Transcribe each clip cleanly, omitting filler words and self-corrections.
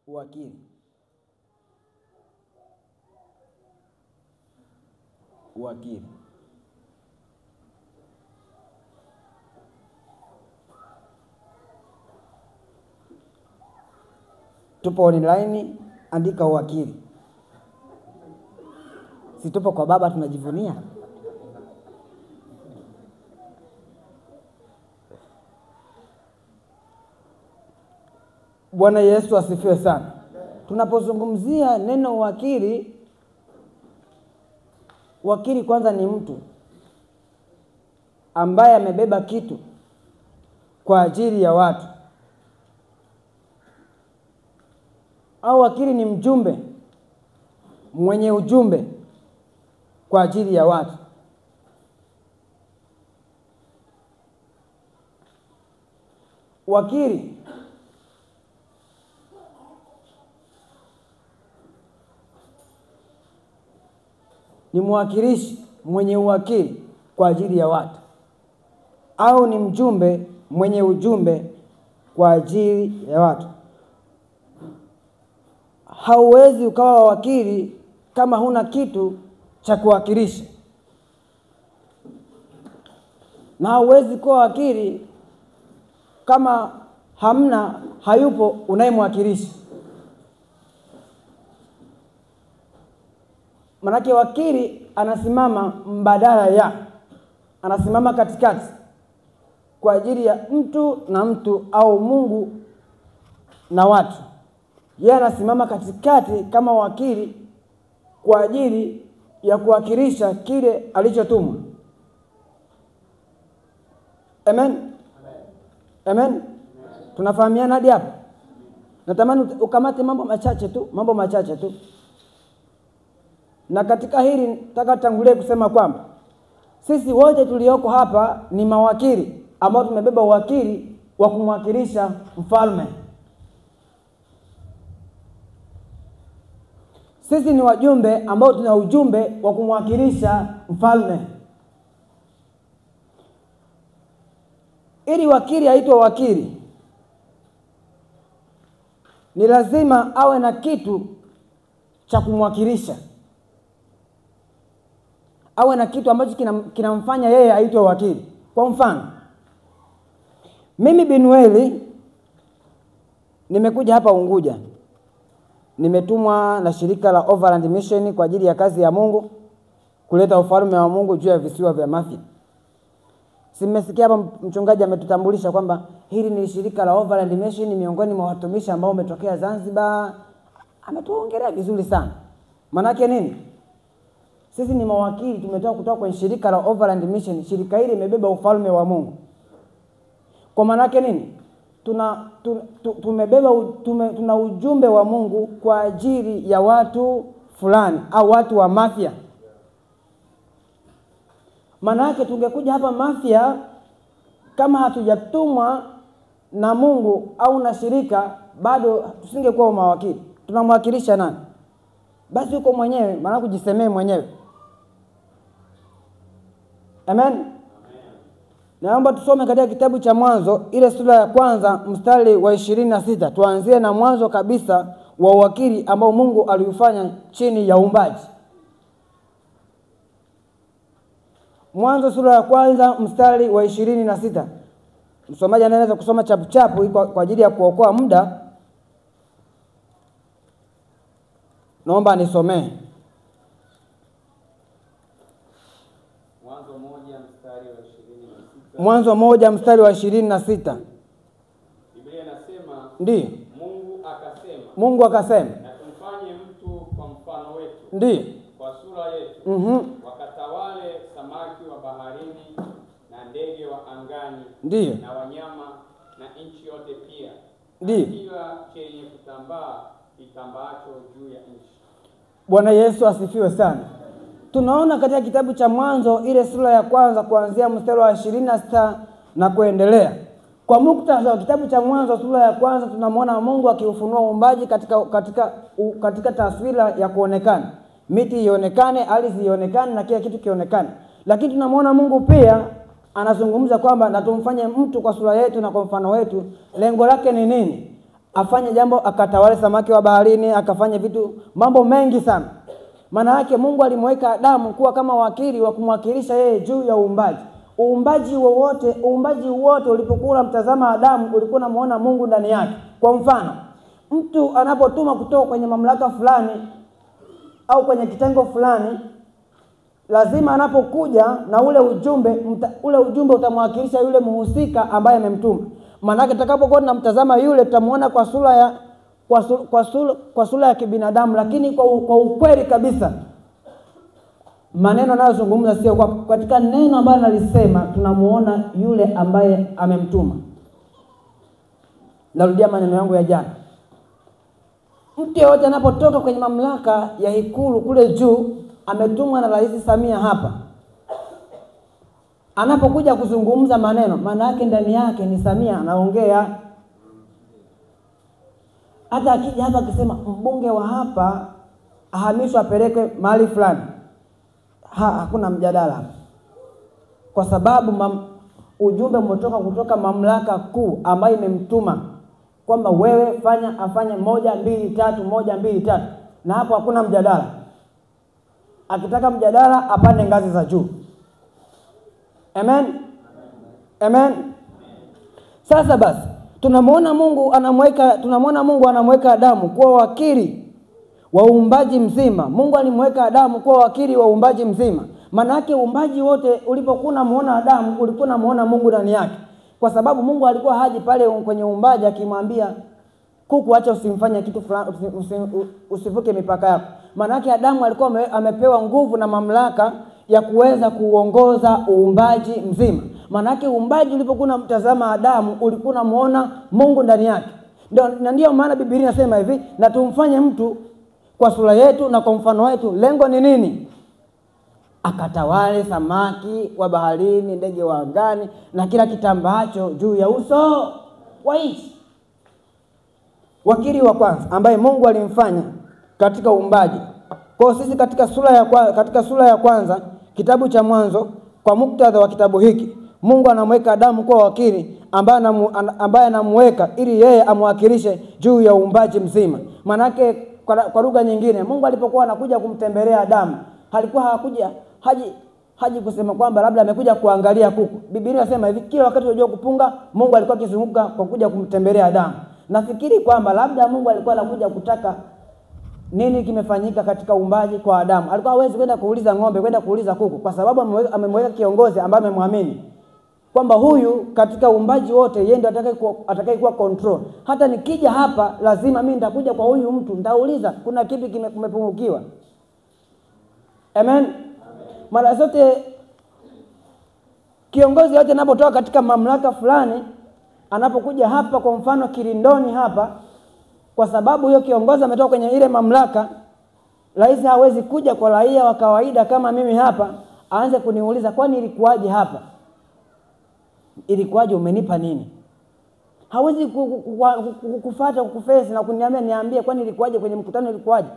Uwakili. Uwakili. Tupo online, andika uwakili. Si tupo kwa baba tunajivunia. Bwana Yesu asifiwe sana. Tunapozungumzia neno wakili, wakili kwanza ni mtu ambaye amebeba kitu kwa ajili ya watu. Au wakili ni mjumbe mwenye ujumbe kwa ajili ya watu. Wakili ni mwakilishi mwenye uwakili kwa ajili ya watu, au ni mjumbe mwenye ujumbe kwa ajili ya watu. Hauwezi ukawa wakili kama huna kitu cha kuwakilisha, na hauwezi kuwa wakili kama hayupo unayemwakilisha. Manake wakili anasimama mbadala ya, anasimama katikati kwa ajili ya mtu na mtu, au Mungu na watu. Yeye anasimama katikati kama wakili kwa ajili ya kuwakilisha kile alichotumwa. Amen. Amen. Tunafahamiana hadi hapo? Natamani ukamate mambo machache tu. Na katika hili nataka tangulie kusema kwamba sisi wote tulioko hapa ni mawakili ambao tumebeba uwakili wa kumwakilisha mfalme. Sisi ni wajumbe ambao tuna ujumbe wa kumwakilisha mfalme. Ili wakili aitwe wakili, ni lazima awe na kitu cha kumwakilisha, awe na kitu ambacho kinamfanya yeye aitwe wakili. Kwa mfano, mimi Binueli nimekuja hapa Unguja, nimetumwa na shirika la Overland Mission kwa ajili ya kazi ya Mungu, kuleta ufalme wa Mungu juu ya visiwa vya Mafia. Simesikia hapa mchungaji ametutambulisha kwamba hili ni shirika la Overland Mission, miongoni mwa watumishi ambao umetokea Zanzibar. Ametuongelea vizuri sana. Manake nini? Sisi ni mawakili, tumetoka kutoka kwenye shirika la Overland Mission. Shirika hili limebeba ufalme wa Mungu. Kwa manake nini? Tuna ujumbe wa Mungu kwa ajili ya watu fulani, au watu wa Mafia. Manake tungekuja hapa Mafia kama hatujatumwa na Mungu au na shirika, bado tusingekuwa mawakili. Tunamwakilisha nani? Basi uko mwenyewe, maana kujisemea mwenyewe. Amen. Naomba tusome katika kitabu cha Mwanzo, ile sura ya 1 mstari wa 26. Tuanzie na mwanzo kabisa wa uwakili ambao Mungu aliufanya chini ya uumbaji. Mwanzo sura ya 1 mstari wa 26. Msomaji anaweza kusoma chapu kwa ajili ya kuokoa muda. Naomba nisomee. Mwanzo 1 mstari wa 26. Biblia inasema, ndiyo, Mungu akasema, na tumfanye mtu kwa mfano wetu, ndiyo, kwa sura yetu, wakatawale samaki wa baharini na ndege wa angani, ndiyo, na wanyama na nchi yote pia, ndiyo, kila chenye kutambaa kitambaacho juu ya nchi. Bwana Yesu asifiwe sana. Tunaona katika kitabu cha Mwanzo ile sura ya 1 kuanzia mstari wa 26 na kuendelea. Kwa muktadha wa kitabu cha Mwanzo sura ya 1, tunamwona Mungu akiufunua uumbaji katika taswira ya kuonekana. Miti ionekane, ardhi ionekane, na kila kitu kionekane. Lakini tunamwona Mungu pia anazungumza kwamba na tumfanye mtu kwa sura yetu na kwa mfano wetu. Lengo lake ni nini? afanye jambo, akatawale samaki wa baharini, akafanya vitu, mambo mengi sana. Maana yake Mungu alimweka Adamu kuwa kama wakili wa kumwakilisha yeye juu ya uumbaji. Uumbaji wote ulipokuwa mtazama Adamu, ulikuwa unamuona Mungu ndani yake. Kwa mfano, mtu anapotuma kutoka kwenye mamlaka fulani au kwenye kitengo fulani, lazima anapokuja na ule ujumbe utamwakilisha yule muhusika ambaye amemtuma. Maana yake tutakapokuwa tunamtazama yule, tutamuona kwa sura ya kibinadamu, lakini kwa ukweli kabisa maneno anayozungumza sio katika neno ambalo analisema, tunamuona yule ambaye amemtuma. Narudia maneno yangu ya jana. Mtu yote anapotoka kwenye mamlaka ya Ikulu kule juu, ametumwa na Rais Samia hapa, anapokuja kuzungumza maneno, maana yake ndani yake ni Samia anaongea. Hata akija hapa akisema mbunge wa hapa ahamishwe apeleke mahali fulani, hakuna mjadala, kwa sababu ujumbe umetoka kutoka mamlaka kuu ambayo imemtuma kwamba wewe afanye 1 2 3 1 2 3, na hapo hakuna mjadala. Akitaka mjadala apande ngazi za juu. Amen. Amen. Sasa basi tunamwona Mungu anamweka Adamu kuwa wakili wa uumbaji mzima. Mungu alimweka Adamu kuwa wakili wa uumbaji mzima. Maana yake uumbaji wote ulipokuwa unamuona Adamu, ulikuwa unamuona Mungu ndani yake. Kwa sababu Mungu alikuwa haji pale kwenye uumbaji akimwambia kuku acha usimfanye kitu fulani, usivuke mipaka yako. Maana yake Adamu alikuwa amepewa nguvu na mamlaka ya kuweza kuongoza uumbaji mzima. Maana yake uumbaji ulipokuwa unamtazama Adamu, ulikuwa unamuona Mungu ndani yake. Ndio maana Biblia inasema hivi, na tumfanye mtu kwa sura yetu na kwa mfano wetu. Lengo ni nini? Akatawale samaki wa baharini, ndege wa angani na kila kitambaacho juu ya uso wa nchi. Wakili wa kwanza ambaye Mungu alimfanya katika uumbaji. Kwa sisi katika sura ya kwanza kitabu cha Mwanzo, kwa muktadha wa kitabu hiki, Mungu anamweka Adamu kuwa wakili ambaye anamweka ili yeye amwakilishe juu ya uumbaji mzima. Manake kwa lugha nyingine, Mungu alipokuwa anakuja kumtembelea Adamu, alikuwa haji kusema kwamba labda amekuja kuangalia kuku. Biblia inasema hivi, kila wakati unajua kupunga, Mungu alikuwa akizunguka kwa kuja kumtembelea Adamu. Nafikiri kwamba labda Mungu alikuwa anakuja kutaka nini kimefanyika katika uumbaji kwa Adamu. Alikuwa hawezi kwenda kuuliza ng'ombe, kwenda kuuliza kuku, kwa sababu amemweka kiongozi ambaye amemwamini kwamba huyu katika uumbaji wote yeye ndiye atakayekuwa control. Hata nikija hapa lazima mimi nitakuja kwa huyu mtu, nitauliza kuna kipi kimepungukiwa. Amen. Mara zote kiongozi yote anapotoka katika mamlaka fulani, anapokuja hapa kwa mfano Kilindoni hapa, kwa sababu hiyo kiongozi ametoka kwenye ile mamlaka, rais hawezi kuja kwa raia wa kawaida kama mimi hapa aanze kuniuliza kwani ilikuwaje hapa? Ilikuwaje, umenipa nini? Hawezi kufuata kukufesi na kuniambia kwani ilikuwaje kwenye mkutano, ilikuwaje?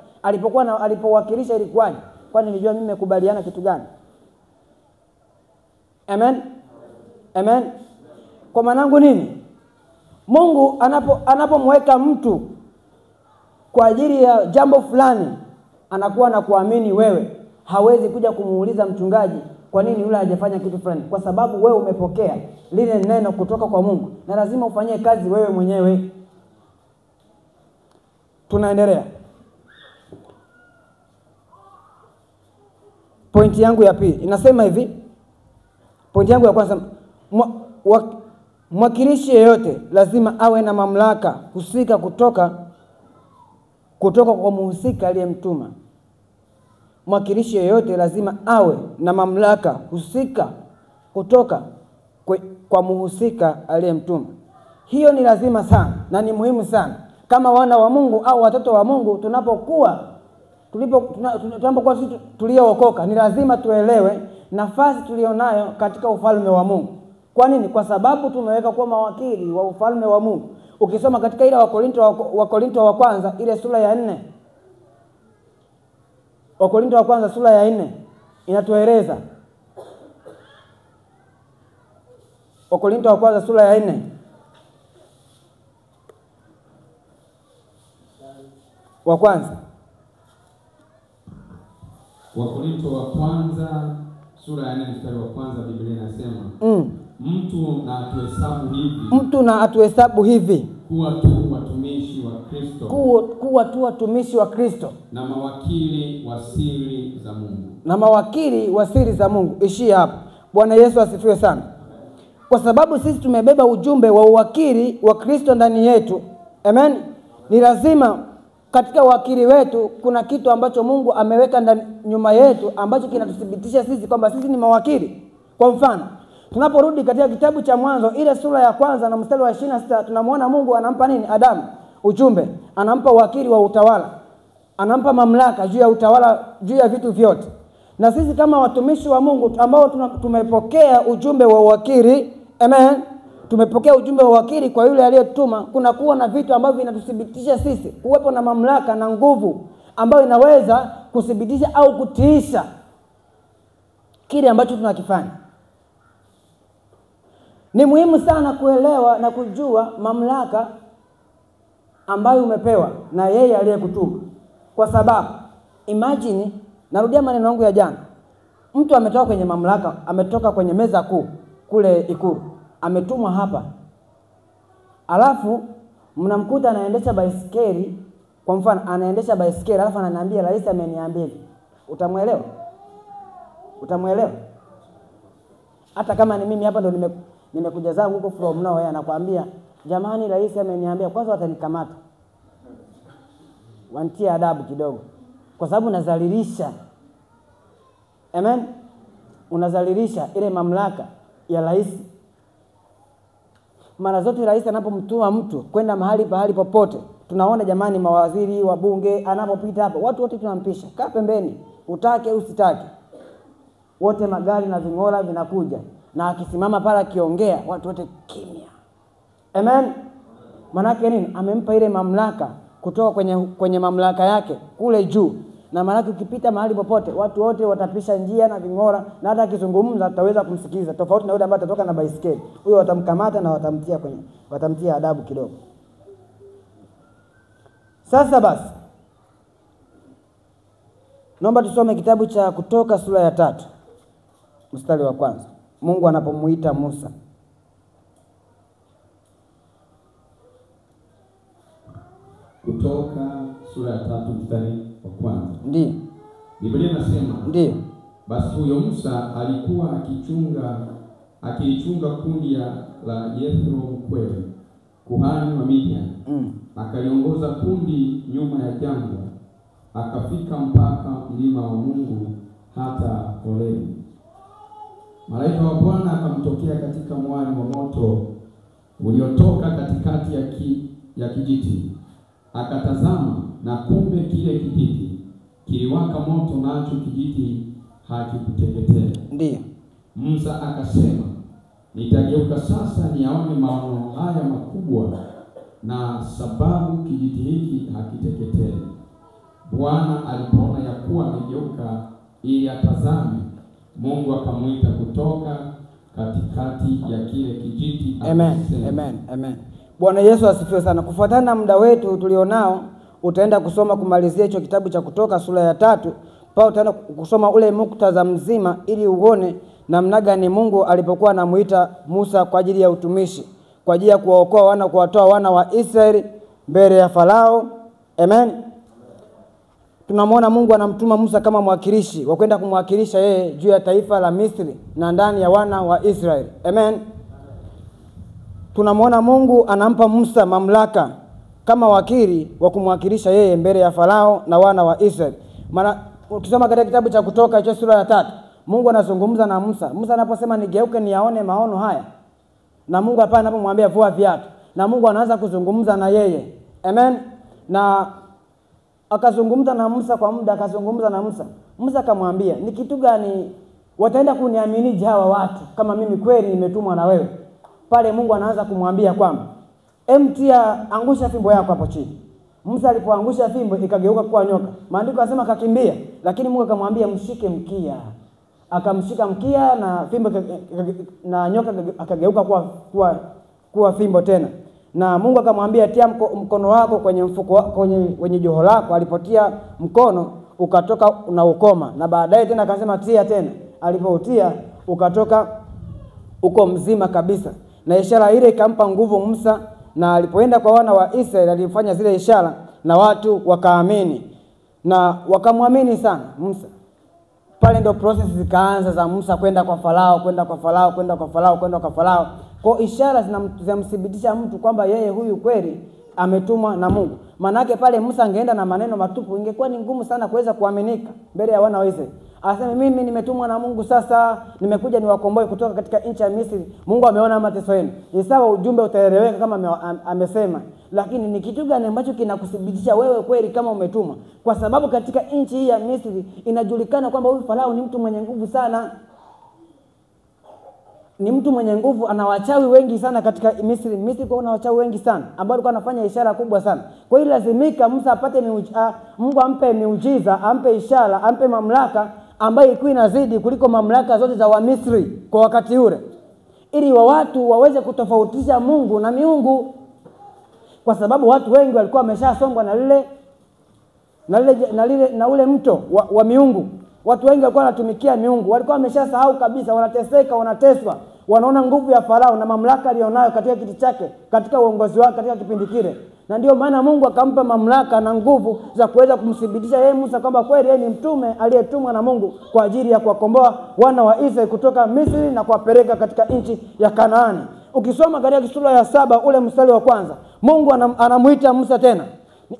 Alipowakilisha ilikuwaje? Kwani nilijua mimi nimekubaliana kitu gani? Amen. Amen. Kwa manangu nini? Mungu anapomweka mtu kwa ajili ya jambo fulani, anakuwa na kuamini wewe. Hawezi kuja kumuuliza mchungaji kwa nini yule hajafanya kitu fulani, kwa sababu wewe umepokea lile neno kutoka kwa Mungu na lazima ufanyie kazi wewe mwenyewe. Tunaendelea. Pointi yangu ya pili inasema hivi. Pointi yangu ya kwanza, mwakilishi yeyote lazima awe na mamlaka husika kutoka kwa muhusika aliyemtuma. Mwakilishi yeyote lazima awe na mamlaka husika kutoka kwa muhusika aliyemtuma. Hiyo ni lazima sana na ni muhimu sana. Kama wana wa Mungu au watoto wa Mungu, tunapokuwa sisi tuliookoka, ni lazima tuelewe nafasi tulionayo katika ufalme wa Mungu. Kwa nini? Kwa sababu tumeweka kuwa mawakili wa ufalme wa Mungu. Ukisoma katika ile Wakorinto wa kwanza ile sura ya 4, Wakorinto wa kwanza sura ya 4 inatueleza. Wakorinto wa kwanza sura ya 4 wa kwanza. Wakorintho wa kwanza sura ya 4 mstari wa kwanza, Biblia inasema mtu na atuhesabu hivi kuwa tu watumishi wa Kristo, kuwa tu watumishi wa Kristo na mawakili wa siri za Mungu, na mawakili wa siri za Mungu. Ishie hapo. Bwana Yesu asifiwe sana. Kwa sababu sisi tumebeba ujumbe wa uwakili wa Kristo ndani yetu. Amen. Ni lazima katika uwakili wetu kuna kitu ambacho Mungu ameweka ndani nyuma yetu ambacho kinatuthibitisha sisi kwamba sisi ni mawakili. Kwa mfano, tunaporudi katika kitabu cha Mwanzo ile sura ya kwanza na mstari wa 26, tunamwona Mungu anampa nini Adamu? Ujumbe. Anampa uwakili wa utawala. Anampa mamlaka juu ya utawala, juu ya vitu vyote. Na sisi kama watumishi wa Mungu ambao tumepokea ujumbe wa uwakili, amen, tumepokea ujumbe wa uwakili kwa yule aliyetuma, kuna kuwa na vitu ambavyo vinatuthibitisha sisi kuwepo na mamlaka na nguvu ambayo inaweza kuthibitisha au kutiisha kile ambacho tunakifanya. Ni muhimu sana kuelewa na kujua mamlaka ambayo umepewa na yeye aliyekutuma. Kwa sababu imagine, narudia maneno yangu ya jana, mtu ametoka kwenye mamlaka, ametoka kwenye meza kuu kule Ikulu, ametumwa hapa. Alafu mnamkuta anaendesha baisikeli, kwa mfano anaendesha baisikeli alafu ananiambia rais ameniambia. Utamuelewa? Utamuelewa? Hata kama ni mimi hapa ndo nimekuja zangu huko from nowhere, anakuambia jamani rais ameniambia, kwanza watanikamata. Wantia adabu kidogo. Kwa sababu unazalilisha. Amen. Unazalilisha ile mamlaka ya rais. Mara zote rais anapomtuma mtu kwenda mahali popote, tunaona jamani mawaziri, wabunge anapopita hapa, watu wote tunampisha. Kaa pembeni, utake usitake. Wote magari na ving'ora vinakuja. Na akisimama pale akiongea, watu wote kimya. Amen. Manake nini? Amempa ile mamlaka kutoka kwenye mamlaka yake kule juu. Na maana ukipita mahali popote watu wote watapisha njia na ving'ora, na hata akizungumza tutaweza kumsikiza, tofauti na yule ambaye atatoka na baisikeli. Huyo watamkamata na watamtia adabu kidogo. Sasa basi, naomba tusome kitabu cha Kutoka sura ya 3 mstari wa kwanza. Mungu anapomuita Musa. Kutoka sura ya 3 mstari wa kwanza. Ndiyo. Biblia inasema, ndiyo, basi huyo Musa alikuwa akilichunga kundi la Yethro mkwewe, kuhani wa Midian. Akaliongoza kundi nyuma ya jangwa, akafika mpaka mlima wa Mungu hata Horebu. Malaika wa Bwana akamtokea katika mwali wa moto uliotoka katikati ya kijiti. Akatazama, na kumbe kile kijiti kiliwaka moto, nacho kijiti hakikuteketea. Ndiyo. Musa akasema, nitageuka sasa niyaone maono haya makubwa, na sababu kijiti hiki hakiteketei. Bwana alipoona ya kuwa amegeuka ili atazame, Mungu akamuita kutoka katikati ya kile kijiti. Amen. Amen. Amen. Bwana Yesu asifiwe sana. Kufuatana na muda wetu tulionao, utaenda kusoma kumalizia hicho kitabu cha Kutoka sura ya 3, pao utaenda kusoma ule muktadha mzima ili uone namna gani Mungu alipokuwa anamuita Musa kwa ajili ya utumishi, kwa ajili ya kuwatoa wana wa Israeli mbele ya Farao. Amen. Tunamwona Mungu anamtuma Musa kama mwakilishi wa kwenda kumwakilisha yeye juu ya taifa la Misri na ndani ya wana wa Israeli. Amen. Tunamwona Mungu anampa Musa mamlaka kama wakili wa kumwakilisha yeye mbele ya Farao na wana wa Israeli. Maana ukisoma katika kitabu cha Kutoka hicho sura ya 3, Mungu anazungumza na Musa. Musa anaposema nigeuke niyaone maono haya, na Mungu hapa anapomwambia vua viatu, na Mungu anaanza kuzungumza na yeye. Amen. Na akazungumza na Musa kwa muda, akazungumza na Musa. Musa akamwambia, ni kitu gani wataenda kuniamini hawa watu kama mimi kweli nimetumwa na wewe? Pale Mungu anaanza kumwambia kwamba angusha fimbo yako hapo chini. Musa alipoangusha fimbo ikageuka kuwa nyoka. Maandiko yanasema akakimbia, lakini Mungu akamwambia mshike mkia. Akamshika mkia na fimbo na nyoka akageuka kuwa fimbo tena. na Mungu akamwambia tia mkono wako kwenye mfuko kwenye joho lako. Alipotia mkono ukatoka na ukoma, na baadaye tena akasema tia tena. Alipoutia ukatoka uko mzima kabisa, na ishara ile ikampa nguvu Musa, na alipoenda kwa wana wa Israeli alifanya zile ishara na watu wakaamini na wakamwamini sana Musa. Pale ndio process zikaanza za Musa kwenda kwa Farao, kwenda kwa Farao, kwenda kwa Farao, kwenda kwa Farao. Kwa ishara zinamthibitisha mtu kwamba yeye huyu kweli ametumwa na Mungu. Manake pale Musa angeenda na maneno matupu, ingekuwa ni ngumu sana kuweza kuaminika mbele ya wana wa Israeli. Aseme mimi nimetumwa na Mungu, sasa nimekuja niwakomboe kutoka katika nchi ya Misri. Mungu ameona mateso yenu. Ni sawa, ujumbe utaeleweka kama amesema, lakini ni kitu gani ambacho kinakuthibitisha wewe kweli kama umetumwa? Kwa sababu katika nchi hii ya Misri inajulikana kwamba huyu Farao ni mtu mwenye nguvu sana. Ni mtu mwenye nguvu, ana wachawi wengi sana katika Misri. Misri kuna wachawi wengi sana ambao walikuwa wanafanya ishara kubwa sana. Kwa hiyo lazimika Musa apate Mungu ampe miujiza, ampe ishara, ampe mamlaka ambayo ilikuwa inazidi kuliko mamlaka zote za Wamisri kwa wakati ule, ili watu waweze kutofautisha Mungu na miungu, kwa sababu watu wengi walikuwa wameshasongwa na ule mto wa miungu. Watu wengi walikuwa wanatumikia miungu, walikuwa wameshasahau kabisa, wanateseka, wanateswa, wanaona nguvu ya Farao na mamlaka alionayo katika kiti chake, katika uongozi wake katika kipindi kile. Na ndio maana Mungu akampa mamlaka na nguvu za kuweza kumthibitisha yeye Musa kwamba kweli yeye ni mtume aliyetumwa na Mungu kwa ajili ya kuwakomboa wana wa Israeli kutoka Misri na kuwapeleka katika nchi ya Kanaani. Ukisoma katika sura ya 7 ule mstari wa kwanza, Mungu anamuita Musa tena.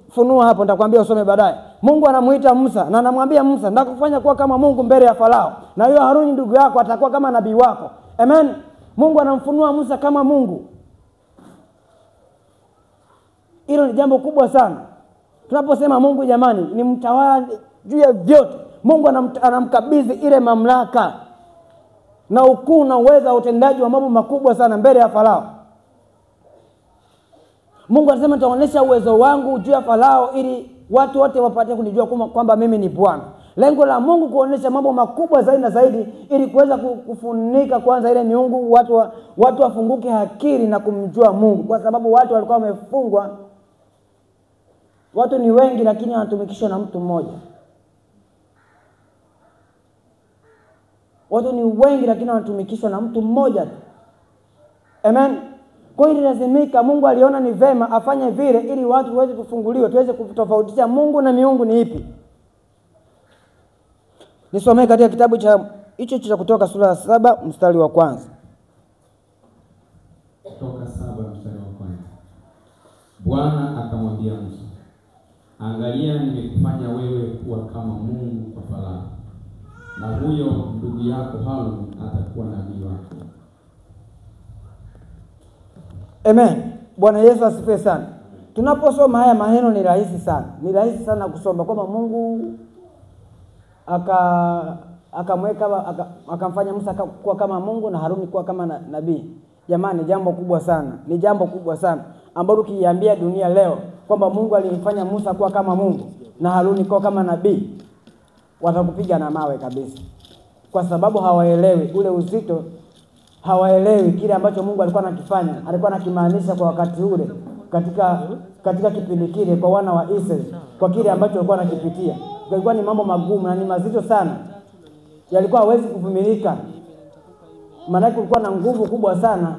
Funua hapo, nitakwambia usome baadaye. Mungu anamuita Musa na anamwambia Musa, ndakufanya kuwa kama Mungu mbele ya Farao, na hiyo Haruni ndugu yako atakuwa kama nabii wako. Amen. Mungu anamfunua Musa kama Mungu. Hilo ni jambo kubwa sana. Tunaposema Mungu jamani, ni mtawala juu ya vyote. Mungu anamkabidhi ile mamlaka na ukuu na uwezo wa utendaji wa mambo makubwa sana mbele ya Farao. Mungu anasema nitaonyesha uwezo wangu juu ya Farao ili watu wote wapate kunijua kwamba mimi ni Bwana. Lengo la Mungu kuonyesha mambo makubwa zaidi na zaidi ili kuweza kufunika kwanza ile miungu, watu wafunguke akili na kumjua Mungu, kwa sababu watu walikuwa wamefungwa. Watu ni wengi lakini wanatumikishwa na mtu mmoja. Watu ni wengi lakini wanatumikishwa na mtu mmoja. Amen. Kwa hiyo lazimika Mungu aliona ni vema afanye vile ili watu waweze kufunguliwa, tuweze kutofautisha Mungu na miungu ni ipi. Nisomee katika kitabu hicho cha Kutoka sura ya 7 mstari wa kwanza. Kutoka 7 mstari wa kwanza. Bwana akamwambia Musa, angalia nimekufanya wewe kuwa kama Mungu kwa Farao, na huyo ndugu yako Haruni atakuwa nabii wako. Amen. Bwana Yesu asifiwe sana. Tunaposoma haya maneno ni rahisi sana. Ni rahisi sana kusoma kwamba Mungu akamfanya Musa kuwa kama Mungu na Haruni kuwa kama nabii. Jamani, jambo kubwa sana. Ni jambo kubwa sana ambalo ukiiambia dunia leo kwamba Mungu alimfanya Musa kuwa kama Mungu na Haruni kuwa kama nabii, watakupiga na mawe kabisa. Kwa sababu hawaelewi ule uzito, hawaelewi kile ambacho Mungu alikuwa anakifanya, alikuwa anakimaanisha kwa wakati ule katika kipindi kile kwa wana wa Israeli, kwa kile ambacho walikuwa wanakipitia. Ilikuwa ni mambo magumu na ni mazito sana. Yalikuwa hawezi kuvumilika. Maana kulikuwa na nguvu kubwa sana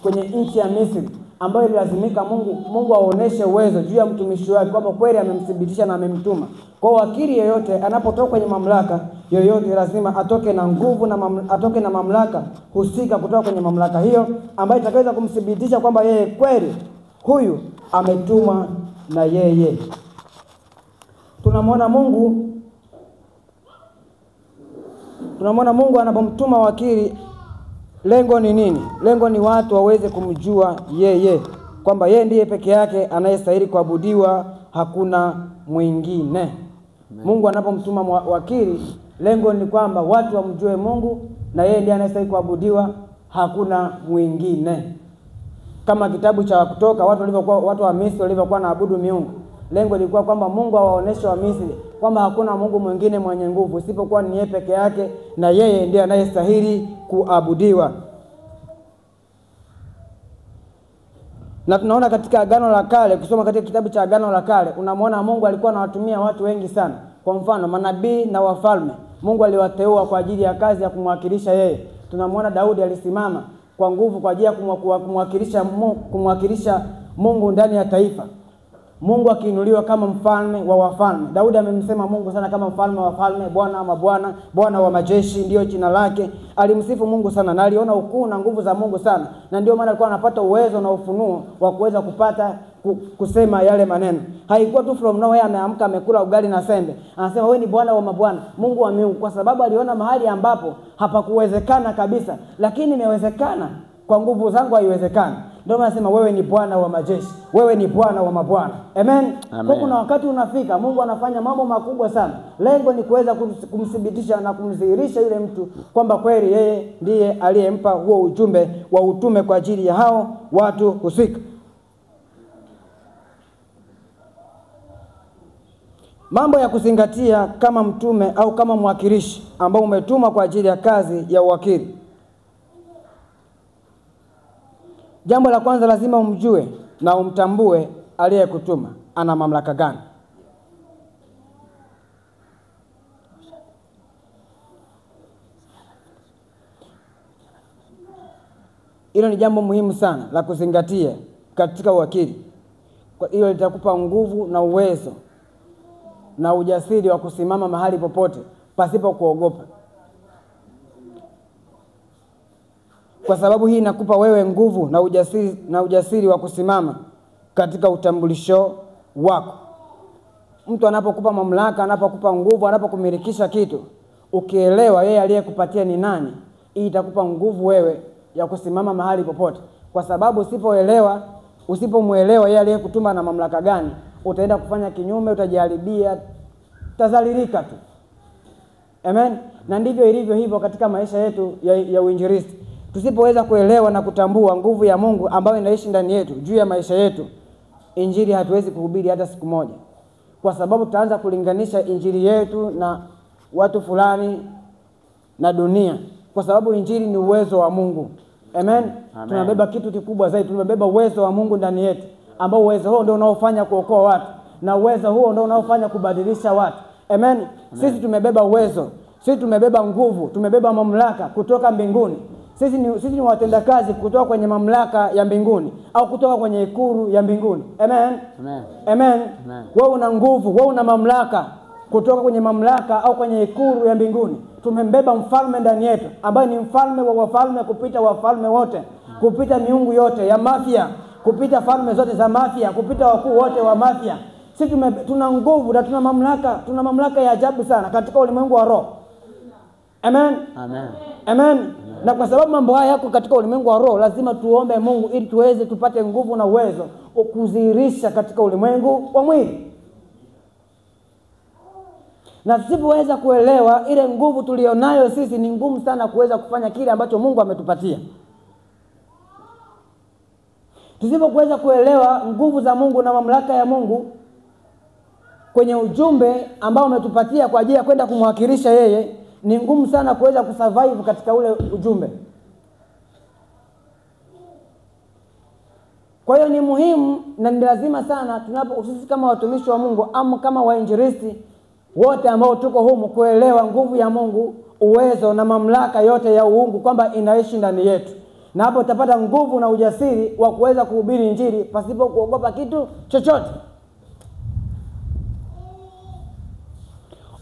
kwenye nchi ya Misri ambayo ilazimika Mungu aoneshe uwezo juu ya mtumishi wake kwamba kweli amemthibitisha na amemtuma. Kwa wakili yeyote anapotoka kwenye mamlaka yoyote lazima atoke na nguvu na atoke na mamlaka husika kutoka kwenye mamlaka hiyo ambayo itakaweza kumthibitisha kwamba yeye kweli huyu ametumwa na yeye. Tunamwona Mungu anapomtuma wakili, lengo ni nini? Lengo ni watu waweze kumjua yeye kwamba yeye ndiye peke yake anayestahili kuabudiwa, hakuna mwingine. Amen. Mungu anapomtuma wakili, lengo ni kwamba watu wamjue Mungu na yeye ndiye anayestahili kuabudiwa, hakuna mwingine. Kama kitabu cha Kutoka, watu wa Misri walivyokuwa naabudu miungu, lengo lilikuwa kwamba Mungu awaoneshe wa Misri kwamba hakuna Mungu mwingine mwenye nguvu isipokuwa ni yeye peke yake na yeye ndiye anayestahili kuabudiwa. Na tunaona katika Agano la Kale, kusoma katika kitabu cha Agano la Kale, unamwona Mungu alikuwa anawatumia watu wengi sana. Kwa mfano, manabii na wafalme, Mungu aliwateua kwa ajili ya kazi ya kumwakilisha yeye. Tunamwona Daudi alisimama kwa nguvu kwa ajili ya kumwakilisha Mungu ndani ya taifa. Mungu akiinuliwa kama mfalme wa wafalme. Daudi amemsema Mungu sana kama mfalme wa wafalme, Bwana wa mabwana, Bwana wa majeshi ndio jina lake. Alimsifu Mungu sana na aliona ukuu na nguvu za Mungu sana. Na ndio maana alikuwa anapata uwezo na ufunuo wa kuweza kusema yale maneno. Haikuwa tu from nowhere ameamka amekula ugali na sembe. Anasema wewe ni Bwana wa mabwana, Mungu wa miungu, kwa sababu aliona mahali ambapo hapakuwezekana kabisa, lakini imewezekana kwa nguvu zangu haiwezekani. Ndio maana nasema wewe ni Bwana wa majeshi, wewe ni Bwana wa mabwana. Amen. Kwa kuna wakati unafika Mungu anafanya mambo makubwa sana. Lengo ni kuweza kumthibitisha na kumdhihirisha yule mtu kwamba kweli yeye ndiye aliyempa huo ujumbe wa utume kwa ajili ya hao watu husika. Mambo ya kuzingatia kama mtume au kama mwakilishi ambao umetumwa kwa ajili ya kazi ya uwakili. Jambo la kwanza, lazima umjue na umtambue aliyekutuma ana mamlaka gani. Hilo ni jambo muhimu sana la kuzingatia katika uwakili. Hilo litakupa nguvu na uwezo na ujasiri wa kusimama mahali popote pasipo kuogopa. Kwa sababu hii inakupa wewe nguvu na ujasiri wa kusimama katika utambulisho wako. Mtu anapokupa mamlaka, anapokupa nguvu, anapokumilikisha kitu, ukielewa yeye aliyekupatia ni nani, hii itakupa nguvu wewe ya kusimama mahali popote. Kwa sababu usipomuelewa yeye aliyekutuma na mamlaka gani, utaenda kufanya kinyume, utajiharibia, utazalilika tu. Amen. Na ndivyo ilivyo hivyo katika maisha yetu ya uinjilisti. Tusipoweza kuelewa na kutambua nguvu ya Mungu ambayo inaishi ndani yetu juu ya maisha yetu, injili hatuwezi kuhubiri hata siku moja. Kwa sababu tutaanza kulinganisha injili yetu na watu fulani na dunia. Kwa sababu injili ni uwezo wa Mungu. Amen. Tunabeba kitu kikubwa zaidi, tunabeba uwezo wa Mungu ndani yetu, ambao uwezo huo ndio unaofanya kuokoa watu, na uwezo huo ndio unaofanya kubadilisha watu. Amen. Sisi tumebeba uwezo, sisi tumebeba nguvu, tumebeba mamlaka kutoka mbinguni. Sisi ni watendakazi kutoka kwenye mamlaka ya mbinguni au kutoka kwenye ikulu ya mbinguni. Amen. Amen. Amen. Wewe una nguvu, wewe una mamlaka kutoka kwenye mamlaka au kwenye ikulu ya mbinguni. Tumembeba mfalme ndani yetu ambaye ni mfalme wa wafalme kupita wafalme wote, kupita miungu yote ya mafia, kupita falme zote za mafia, kupita wakuu wote wa mafia. Sisi tuna nguvu na tuna mamlaka ya ajabu sana katika ulimwengu wa roho. Amen. Amen. Amen. Na kwa sababu mambo haya yako katika ulimwengu wa roho, lazima tuombe Mungu ili tuweze tupate nguvu na uwezo wa kudhihirisha katika ulimwengu wa mwili. Na tusipoweza kuelewa ile nguvu tulionayo sisi, ni ngumu sana kuweza kufanya kile ambacho Mungu ametupatia. Tusipoweza kuelewa nguvu za Mungu na mamlaka ya Mungu kwenye ujumbe ambao umetupatia kwa ajili ya kwenda kumwakilisha yeye, ni ngumu sana kuweza kusurvive katika ule ujumbe. Kwa hiyo ni muhimu na ni lazima sana sisi kama watumishi wa Mungu ama kama wainjilisti wote ambao tuko humu kuelewa nguvu ya Mungu, uwezo na mamlaka yote ya uungu kwamba inaishi ndani yetu. Na hapo utapata nguvu na ujasiri wa kuweza kuhubiri injili pasipo kuogopa kitu chochote.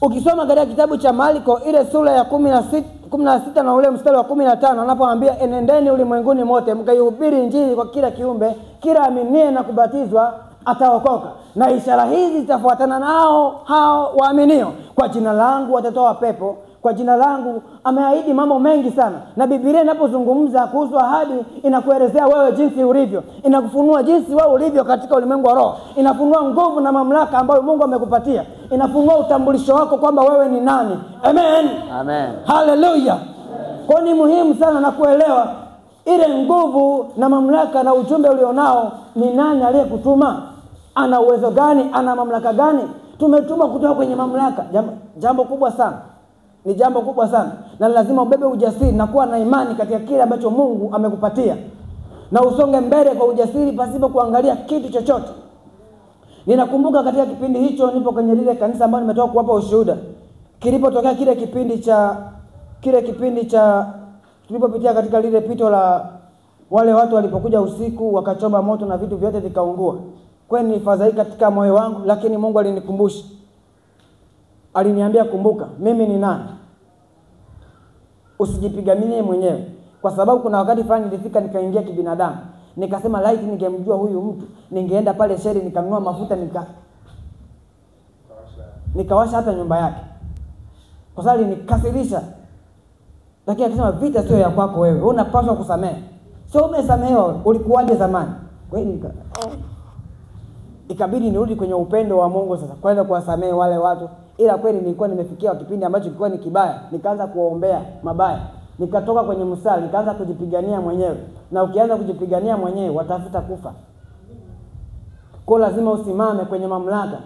Ukisoma katika kitabu cha Marko ile sura ya 16 na ule mstari wa 15, anapoambia enendeni ulimwenguni mote mkaihubiri injili kwa kila kiumbe, kila aminie na kubatizwa ataokoka, na ishara hizi zitafuatana nao hao waaminio, kwa jina langu watatoa pepo, kwa jina langu. Ameahidi mambo mengi sana, na Biblia inapozungumza kuhusu ahadi inakuelezea wewe jinsi ulivyo, inakufunua jinsi wewe ulivyo katika ulimwengu wa roho, inafunua nguvu na mamlaka ambayo Mungu amekupatia, inafunua utambulisho wako kwamba wewe ni nani. Amen. Amen. Hallelujah. Kwa ni muhimu sana na kuelewa ile nguvu na mamlaka na ujumbe ulionao, ni nani aliyekutuma, ana uwezo gani, ana mamlaka gani. Tumetumwa kutoka kwenye mamlaka. Jambo kubwa sana. Ni jambo kubwa sana, na lazima ubebe ujasiri na kuwa na imani katika kile ambacho Mungu amekupatia. na usonge mbele kwa ujasiri pasipo kuangalia kitu chochote. Ninakumbuka katika kipindi hicho nipo kwenye lile kanisa ambalo nimetoka kuwapa ushuhuda. Kilipotokea kile kipindi cha tulipopitia katika lile pito la wale watu walipokuja usiku wakachoma moto na vitu vyote vikaungua. Kwani nilifadhaika katika moyo wangu, lakini Mungu alinikumbusha. Aliniambia, kumbuka mimi ni nani. Usijipiganie mwenyewe. Kwa sababu kuna wakati fulani nilifika nikaingia kibinadamu. Nikasema light ningemjua huyu mtu, ningeenda pale sheri nikanunua mafuta nikawasha hata nyumba yake. Kwa sababu nikasirisha. Lakini akasema vita sio ya kwako wewe. Wewe unapaswa kusamehe. Sio umesamehewa, ulikuwaje zamani? Kwa hiyo ikabidi nirudi kwenye upendo wa Mungu sasa, kwenda kuwasamehe wale watu. Ila kweli nilikuwa nimefikia kipindi ambacho kilikuwa ni kibaya, nikaanza kuwaombea mabaya. Nikatoka kwenye mstari, nikaanza kujipigania mwenyewe. Na ukianza kujipigania mwenyewe, watafuta kufa. Kwa lazima usimame kwenye mamlaka,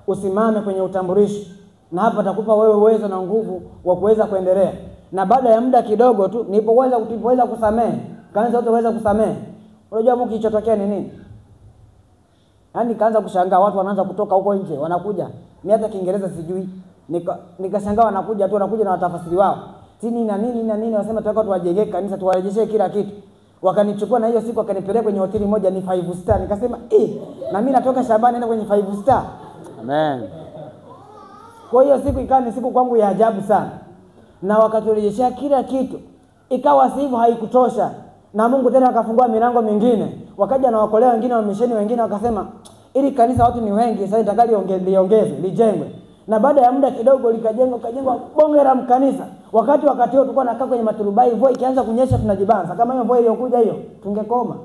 usimame kwenye utambulisho. Na hapa atakupa wewe uwezo na nguvu wa kuweza kuendelea. Na baada ya muda kidogo tu, nilipoweza kusamehe, kanisa wote waweza kusamehe. Unajua Mungu kilichotokea ni nini? Yaani kaanza kushangaa watu wanaanza kutoka huko nje, wanakuja. Mimi hata Kiingereza sijui. Nikashangaa wanakuja na watafasiri wao. Nini na nini wasema tutaka tuwajengee kanisa, tuwarejeshe kila kitu. Wakanichukua na hiyo siku wakanipeleka kwenye hoteli moja ni 5 star. Nikasema, na mimi natoka Shabani naenda kwenye 5 star. Amen. Kwa hiyo siku ikawa ni siku kwangu ya ajabu sana. Na wakaturejeshea kila kitu. Ikawa sivyo haikutosha. Na Mungu tena akafungua milango mingine. Wakaja na wakolea wengine wa misheni wengine wakasema, ili kanisa watu ni wengi, sasa itakali liongeze, lijengwe. Na baada ya muda kidogo likajengwa bonge la mkanisa. Wakati huo tulikuwa nakaa kwenye maturubai, mvua ikianza kunyesha tunajibanza. Kama hiyo mvua iliyokuja hiyo, tungekoma.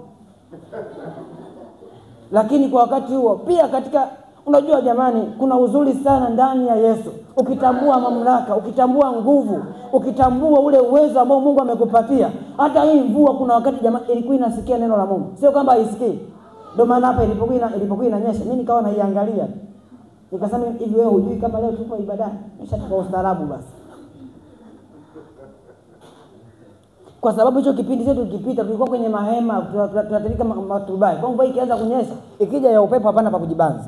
Lakini kwa wakati huo pia unajua jamani, kuna uzuri sana ndani ya Yesu. Ukitambua mamlaka, ukitambua nguvu, ukitambua ule uwezo ambao Mungu amekupatia. Hata hii mvua kuna wakati jamani ilikuwa inasikia neno la Mungu. Sio kwamba haisikii. Ndio maana hapa ilipokuwa inanyesha, mimi nikawa naiangalia. Nikasema hivi wewe hujui kama leo tuko ibadani? Nimeshatoka ustaarabu basi. Kwa sababu hicho kipindi chetu kipita tulikuwa kwenye mahema, tunatelika maturubai. Kwa mvua ikianza kunyesha, ikija ya upepo hapana pa kujibanza.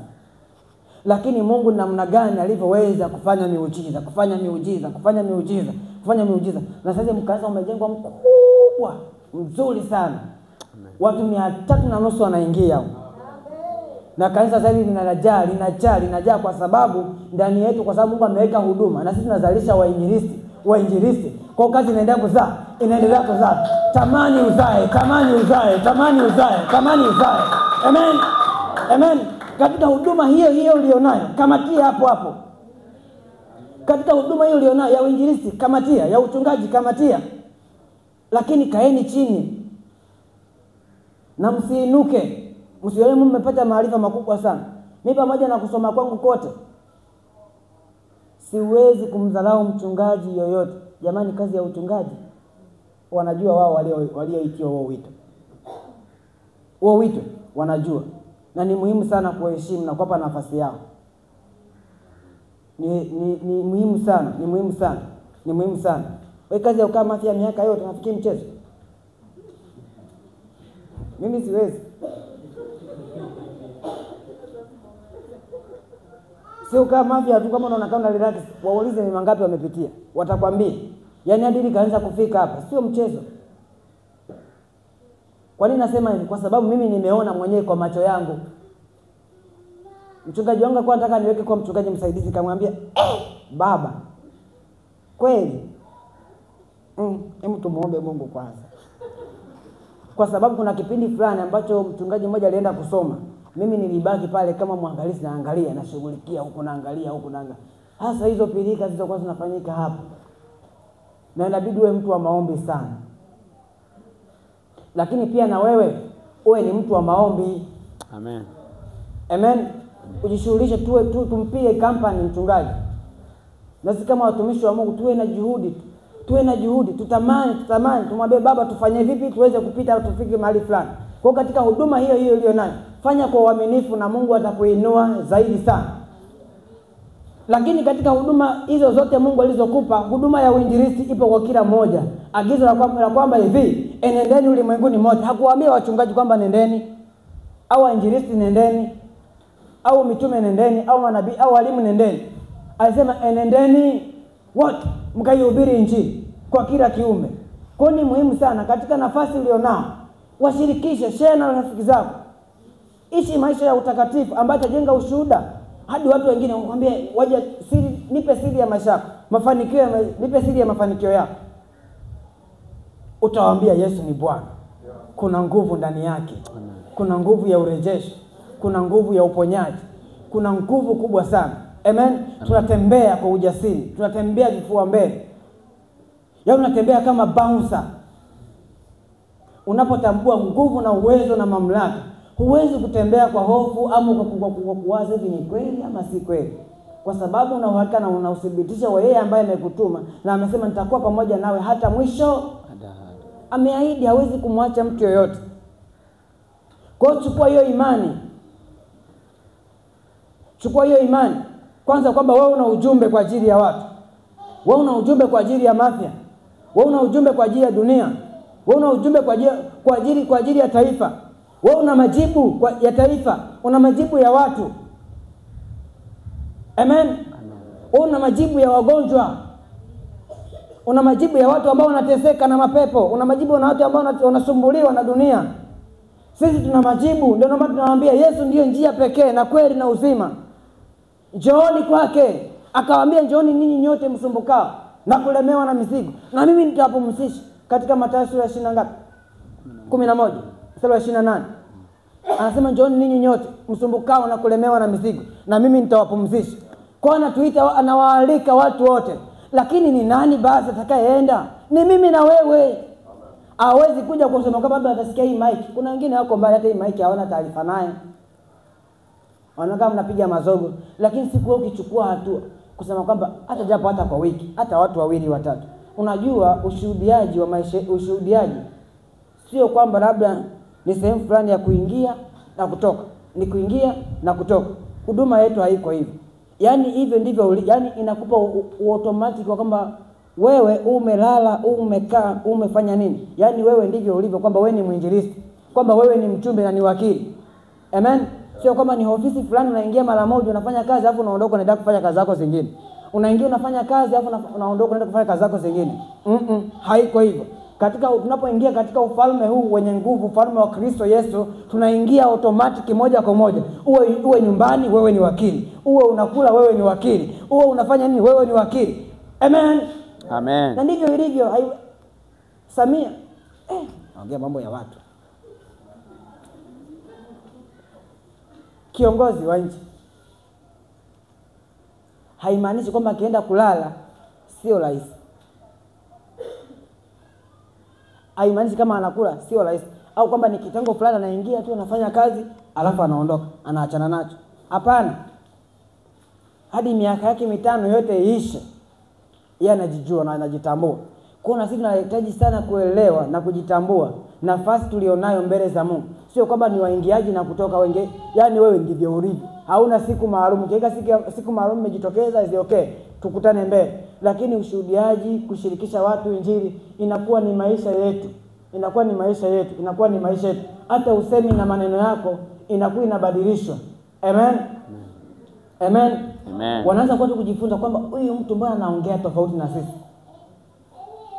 Lakini Mungu namna gani alivyoweza kufanya miujiza. Na sasa mkanisa umejengwa mkubwa, mzuri sana. Watu 350 wanaingia. Na kanisa sasa linajaa kwa sababu ndani yetu, kwa sababu Mungu ameweka huduma na sisi tunazalisha wainjilisti. Kwa kazi inaendelea kuzaa. Tamani uzae. Amen. Katika huduma hiyo ulionayo, kamatia hapo. Katika huduma hiyo ulionayo ya uinjilisti, kamatia, ya uchungaji, kamatia. Lakini kaeni chini. Na msiinuke. Msione mmepata maarifa makubwa sana. Mimi pamoja na kusoma kwangu kote, siwezi kumdharau mchungaji yoyote. Jamani, kazi ya uchungaji wanajua wao walioitiwa wao wito wanajua. Na ni muhimu sana kuheshimu na kuwapa nafasi yao. Ni muhimu sana. Wewe kazi ya kama afya miaka yote nafikiri mchezo. Mimi siwezi. Sio kama afya tu, kama unaona kama relax, waulize ni mangapi wamepitia. Watakwambia. Yaani hadi kaanza kufika hapa, sio mchezo. Kwa nini nasema hivi? Kwa sababu mimi nimeona mwenyewe kwa macho yangu. Mchungaji wangu alikuwa anataka niweke kwa mchungaji msaidizi, kamwambia, baba, kweli? Hebu tumuombe Mungu kwanza. Kwa sababu kuna kipindi fulani ambacho mchungaji mmoja alienda kusoma. Mimi nilibaki pale kama mwangalizi, naangalia, nashughulikia huko, naangalia. Hasa hizo pilika zilizokuwa zinafanyika hapo. Na inabidi uwe mtu wa maombi sana. Lakini pia na wewe uwe ni mtu wa maombi. Amen. Ujishughulishe, tumpige kampani mchungaji. Na sisi kama watumishi wa Mungu tuwe na juhudi. Tutamani, tumwambie Baba tufanye vipi tuweze kupita tufike mahali fulani. Kwa katika huduma hiyo ulio nayo, fanya kwa uaminifu na Mungu atakuinua zaidi sana. Lakini katika huduma hizo zote Mungu alizokupa, huduma ya uinjilisti ipo kwa kila mmoja. Agizo la kwamba hivi, enendeni ulimwenguni mote. Hakuwaambia wachungaji kwamba nendeni, au wainjilisti nendeni, au mitume nendeni, au manabii au walimu nendeni. Alisema enendeni wote mkaihubiri injili kwa kila kiumbe. Kwa ni muhimu sana katika nafasi ulionao, washirikishe, share na rafiki zako. Ishi maisha ya utakatifu ambayo tajenga ushuhuda hadi watu wengine waambie waje, siri, nipe siri ya maisha yako, nipe siri ya mafanikio yako. Utawaambia Yesu ni Bwana. Kuna nguvu ndani yake. Kuna nguvu ya urejesho, kuna nguvu ya uponyaji, kuna nguvu kubwa sana. Amen. Tunatembea kwa ujasiri, tunatembea kifua mbele. Yaani unatembea kama bouncer. Unapotambua nguvu na uwezo na mamlaka, huwezi kutembea kwa hofu ama kwa kuwaza hivi ni kweli ama si kweli. Kwa sababu una uhakika na unauthibitisha wa yeye ambaye amekutuma, na amesema nitakuwa pamoja nawe hata mwisho. Ameahidi, hawezi kumwacha mtu yoyote. Kwa hiyo chukua hiyo imani. Chukua hiyo imani. Kwanza kwamba wewe una ujumbe kwa ajili ya watu. Wewe una ujumbe kwa ajili ya mafia. Wewe una ujumbe kwa ajili ya dunia. Wewe una ujumbe kwa ajili ya taifa. Wewe una majibu ya taifa, una majibu ya watu. Amen. Wewe una majibu ya wagonjwa. Una majibu ya watu ambao wanateseka na mapepo. Una majibu na watu ambao wanasumbuliwa na dunia. Sisi tuna majibu. Ndio maana tunawaambia Yesu ndiyo njia pekee na kweli na uzima. Njooni kwake. Akawaambia njooni ninyi nyote msumbukao na kulemewa na mizigo, na mimi nitawapumzisha. Katika Mathayo sura ya 20 ngapi? 11 mstari wa 28. Anasema njooni ninyi nyote msumbukao na kulemewa na mizigo, na mimi nitawapumzisha. Kwa anatuita, anawaalika watu wote. Lakini ni nani basi atakayeenda? Ni mimi na wewe. Hawezi kuja kusema kwamba baba atasikia hii mic. Kuna wengine wako mbali, hata hii mic hawana taarifa naye. Wanakaa mnapiga mazogo. Lakini siku wewe ukichukua hatua kusema kwamba hata japo hata kwa wiki, hata watu wawili watatu. Unajua ushuhudiaji wa maisha, ushuhudiaji sio kwamba labda ni sehemu fulani ya kuingia na kutoka. Ni kuingia na kutoka. Huduma yetu haiko hivyo. Yaani hivyo ndivyo, yaani inakupa automatic kwa kwamba wewe umelala, umekaa, umefanya nini? Yaani wewe ndivyo ulivyo, kwamba wewe ni mwinjilisti, kwamba wewe ni mchumbe na ni wakili. Amen. Sio kwamba ni ofisi fulani unaingia mara moja unafanya kazi alafu unaondoka unaenda kufanya kazi zako zingine. Unaingia unafanya kazi alafu unaondoka unaenda kufanya kazi zako zingine. Haiko hivyo. Tunapoingia katika ufalme huu wenye nguvu, ufalme wa Kristo Yesu, tunaingia automatic moja kwa moja. Uwe nyumbani wewe ni wakili. Uwe unakula wewe ni wakili. Uwe unafanya nini wewe ni wakili. Amen. Amen. Na ndivyo ilivyo. Samia naongea mambo ya watu. Kiongozi wa nchi haimaanishi kwamba akienda kulala sio rais. Haimaanishi kama anakula sio rais, au kwamba ni kitengo fulani anaingia tu anafanya kazi alafu anaondoka anaachana nacho. Hapana. Hadi miaka yake 5 yote iishe, yeye anajijua na anajitambua. Kwa na sisi tunahitaji sana kuelewa na kujitambua nafasi tulionayo mbele za Mungu. Sio kwamba ni waingiaji na kutoka wenge, yani wewe ndivyo ulivyo. Hauna siku maalum. Kiweka siku maalum umejitokeza is okay, tukutane mbele. Lakini ushuhudiaji, kushirikisha watu injili inakuwa ni maisha yetu. Inakuwa ni maisha yetu, inakuwa ni maisha yetu. Hata usemi na maneno yako inakuwa inabadilishwa. Amen. Amen. Amen. Wanaanza kwanza kujifunza kwamba huyu mtu mbona anaongea tofauti na sisi.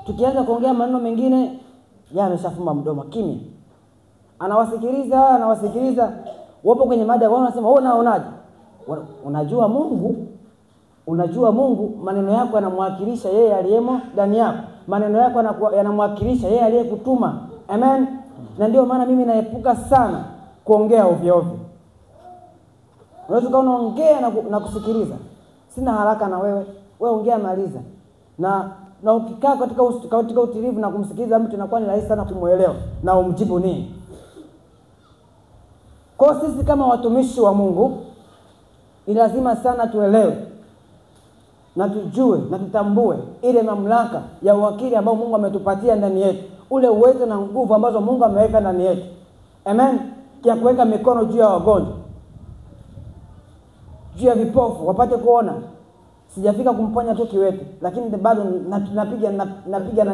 Tukianza kuongea maneno mengine, yeye ameshafumba mdomo kimya. Anawasikiliza. Wapo kwenye mada wao wanasema, "Wewe unaonaje?" Unajua Mungu maneno yako yanamwakilisha yeye aliyemo ndani yako. Maneno yako yanamwakilisha yeye aliyekutuma. Amen. Na ndio maana mimi naepuka sana kuongea ovyo ovyo. Unaweza kuwa unaongea na kusikiliza. Sina haraka na wewe. Wewe ongea maliza. Na ukikaa katika utulivu na kumsikiliza mtu inakuwa ni rahisi sana kumuelewa na umjibu nini. Kwa sisi kama watumishi wa Mungu ni lazima sana tuelewe na tujue na tutambue ile mamlaka ya uwakili ambao Mungu ametupatia ndani yetu, ule uwezo na nguvu ambazo Mungu ameweka ndani yetu. Amen. Ya kuweka mikono juu ya wagonjwa, juu ya vipofu wapate kuona, Sijafika kumponya tu kiwete, lakini bado napiga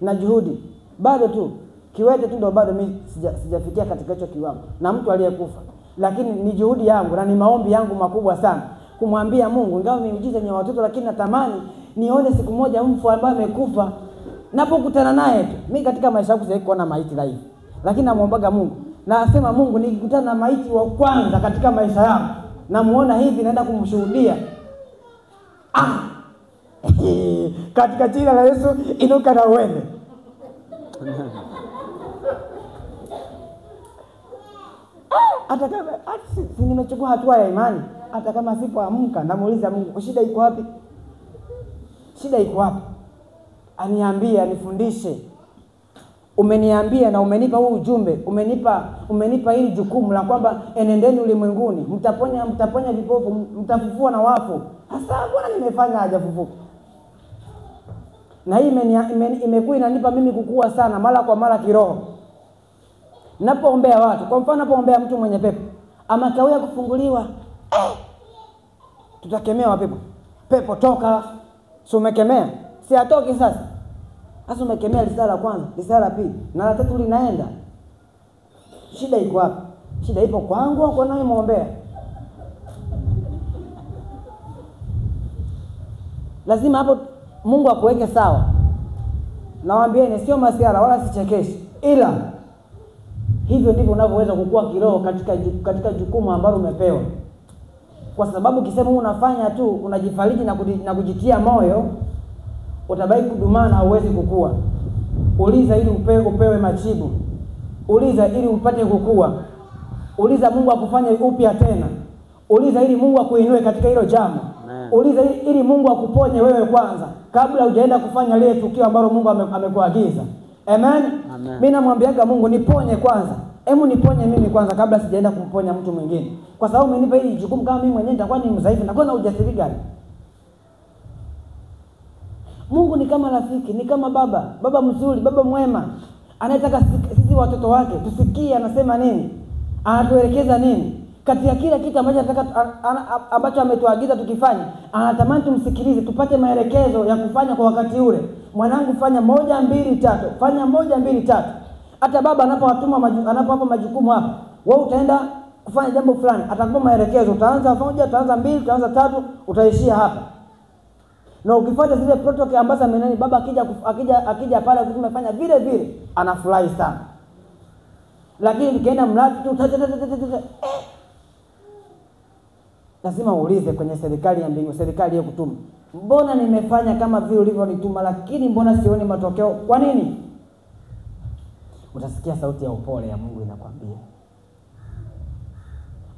na juhudi. Bado tu kiwete tu ndio bado mimi sijafikia katika hicho kiwango na mtu aliyekufa. Lakini ni juhudi yangu na ni maombi yangu makubwa sana kumwambia Mungu, ingawa miujiza ni watoto, lakini natamani nione siku moja mfu ambaye amekufa napokutana naye tu. Mimi katika maisha yangu sijawahi kuona maiti live, lakini namuombaga Mungu. Nasema Mungu, nikikutana na maiti wa kwanza katika maisha yangu, namuona hivi, naenda kumshuhudia. Katika jina la Yesu inuka na uende. Hata kama nimechukua hatua ya imani, hata kama sipoamka namuuliza Mungu, shida iko wapi? Shida iko wapi? Aniambie, anifundishe. Umeniambia na umenipa huu ujumbe, umenipa hili jukumu la kwamba enendeni ulimwenguni, mtaponya vipofu, mtafufua na wafu. Sasa bwana, nimefanya hajafufuka. Na hii imekuwa inanipa mimi kukua sana mara kwa mara kiroho. Napoombea watu, kwa mfano napoombea mtu mwenye pepo, ama kawia kufunguliwa, tutakemewa pepo toka. Si umekemea? Si atoki sasa. Sasa umekemea risala la kwanza, risala la pili, na la tatu linaenda. Shida iko wapi? Shida ipo kwangu au kwa nani muombea? Lazima hapo Mungu akuweke sawa. Nawaambieni, sio masiara wala sichekeshi, ila hivyo ndivyo unavyoweza kukua kiroho katika jukumu ambalo umepewa. Kwa sababu ukisema unafanya tu, unajifariji na kujitia moyo, utabaki kudumana, hauwezi kukua. Uliza ili upewe majibu. Uliza ili upate kukua. Uliza Mungu akufanye upya tena. Uliza ili Mungu akuinue katika hilo jambo. Uliza ili Mungu akuponye wewe kwanza kabla hujaenda kufanya lile tukio ambalo Mungu amekuagiza. Amen. Mimi namwambiaga Mungu, niponye kwanza. Hebu niponye mimi kwanza kabla sijaenda kumponya mtu mwingine. Kwa sababu umenipa hili jukumu, kama mimi mwenyewe nitakuwa ni mdhaifu, nitakuwa na ujasiri gani? Mungu ni kama rafiki, ni kama baba mzuri, baba mwema. Anataka sisi watoto wake tusikie anasema nini, anatuelekeza nini. Katika kila kitu ambacho ametuagiza tukifanya, anatamani tumsikilize, tupate maelekezo ya kufanya kwa wakati ule. Mwanangu, fanya 1 2 3, fanya 1 2 3. Hata baba anapowapa majukumu hapa, wewe utaenda kufanya jambo fulani, atakupa maelekezo, utaanza 1, utaanza 2, utaanza 3, utaishia hapa. Na ukifuata zile protocol ambazo amenani, baba akija pale tumefanya vile vile, anafurahi sana. Lakini ukienda mradi tu lazima uulize kwenye serikali ya mbingu, serikali ya kutuma, mbona nimefanya kama vile ulivyonituma, lakini mbona sioni matokeo? Kwa nini? Utasikia sauti ya upole ya Mungu inakwambia.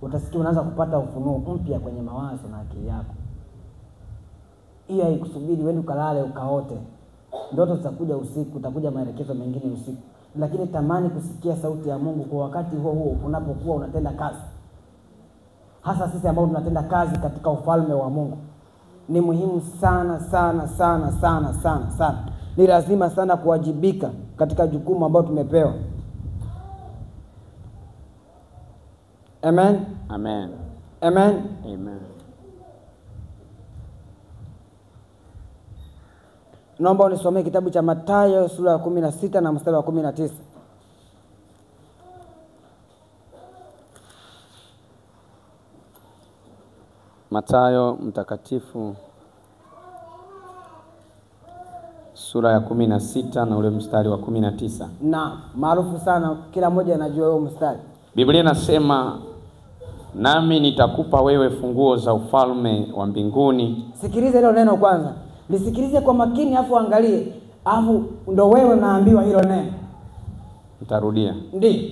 Utasikia unaanza kupata ufunuo mpya kwenye mawazo na akili yako. Hiyo haikusubiri wewe ukalale ukaote. Ndoto zitakuja usiku, utakuja maelekezo mengine usiku. Lakini tamani kusikia sauti ya Mungu kwa wakati huo unapokuwa unatenda kazi. Hasa sisi ambao tunatenda kazi katika ufalme wa Mungu. Ni muhimu sana sana sana sana sana sana. Ni lazima sana kuwajibika katika jukumu ambalo tumepewa. Amen. Amen. Amen. Amen. Naomba unisomee kitabu cha Mathayo sura ya 16 na mstari wa 19. Mathayo mtakatifu sura ya 16 na ule mstari wa 19. Na maarufu sana, kila mmoja anajua huo mstari. Biblia inasema, nami nitakupa wewe funguo za ufalme wa mbinguni. Sikiliza hilo neno kwanza. Lisikilize kwa makini, afu angalie. Afu ndo wewe naambiwa hilo neno. Nitarudia. Ndiyo.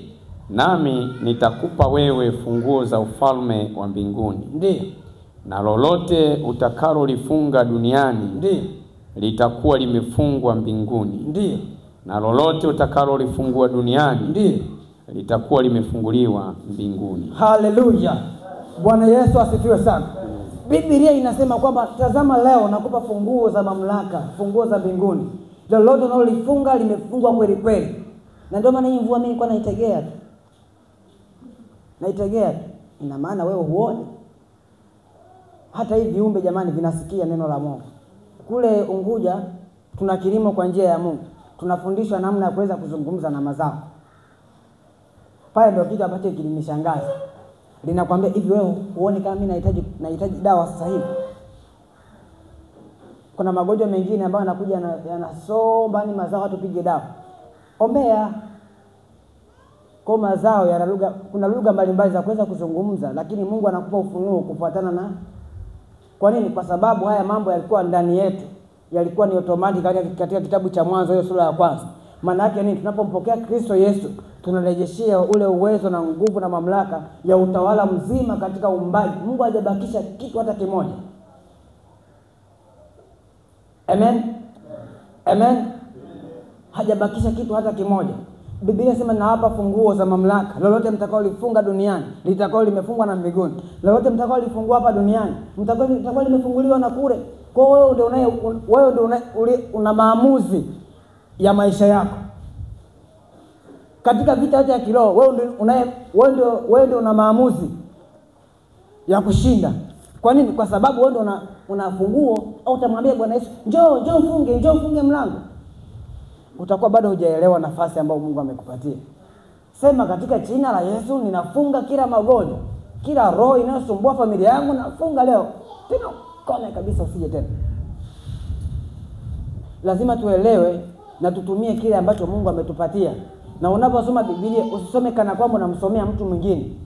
Nami nitakupa wewe funguo za ufalme wa mbinguni. Ndiyo. Na lolote utakalolifunga duniani, ndiyo, litakuwa limefungwa mbinguni. Ndiyo. Na lolote utakalolifungua duniani, ndiyo, litakuwa limefunguliwa mbinguni. Haleluya. Bwana Yesu asifiwe sana. Biblia inasema kwamba tazama, leo nakupa funguo za mamlaka, funguo za mbinguni. Lolote unalolifunga limefungwa kweli kweli. Na ndio maana hii mvua mimi nilikuwa naitegea tu. Naitegea. Ina maana wewe huoni. Hata hivi viumbe jamani vinasikia neno la Mungu. Kule Unguja tuna kilimo kwa njia ya Mungu. Tunafundishwa namna ya kuweza kuzungumza na mazao. Pale ndio kitu ambacho kilinishangaza. Linakwambia hivi, wewe uone kama mimi nahitaji dawa sasa hivi. Kuna magonjwa mengine ambayo yanakuja yanasomba ni mazao tupige dawa. Ombea. Kwa mazao yana lugha, kuna lugha mbalimbali za kuweza kuzungumza, lakini Mungu anakupa ufunuo kufuatana na. Kwa nini? Kwa sababu haya mambo yalikuwa ndani yetu, yalikuwa ni automatic katika kitabu cha Mwanzo hiyo sura ya kwanza. Maana yake nini? Tunapompokea Kristo Yesu, tunarejeshia ule uwezo na nguvu na mamlaka ya utawala mzima katika uumbaji. Mungu hajabakisha kitu hata kimoja. Amen. Amen. Hajabakisha kitu hata kimoja. Biblia inasema nawapa funguo za mamlaka. Lolote mtakao lifunga duniani litakao limefungwa na mbinguni. Lolote mtakao lifungua hapa duniani litakao limefunguliwa na kule. Kwa hiyo wewe ndio una maamuzi ya maisha yako. Katika vita yote ya kiroho wewe ndio una maamuzi ya kushinda. Kwa nini? Kwa sababu wewe ndio una funguo. Au utamwambia Bwana Yesu, njoo funge mlango. Utakuwa bado hujaelewa nafasi ambayo Mungu amekupatia. Sema, katika jina la Yesu ninafunga kila magonjwa, kila roho inayosumbua familia yangu nafunga leo. Tena kone kabisa, usije tena. Lazima tuelewe na tutumie kile ambacho Mungu ametupatia. Na unaposoma Biblia usisome kana kwamba unamsomea mtu mwingine.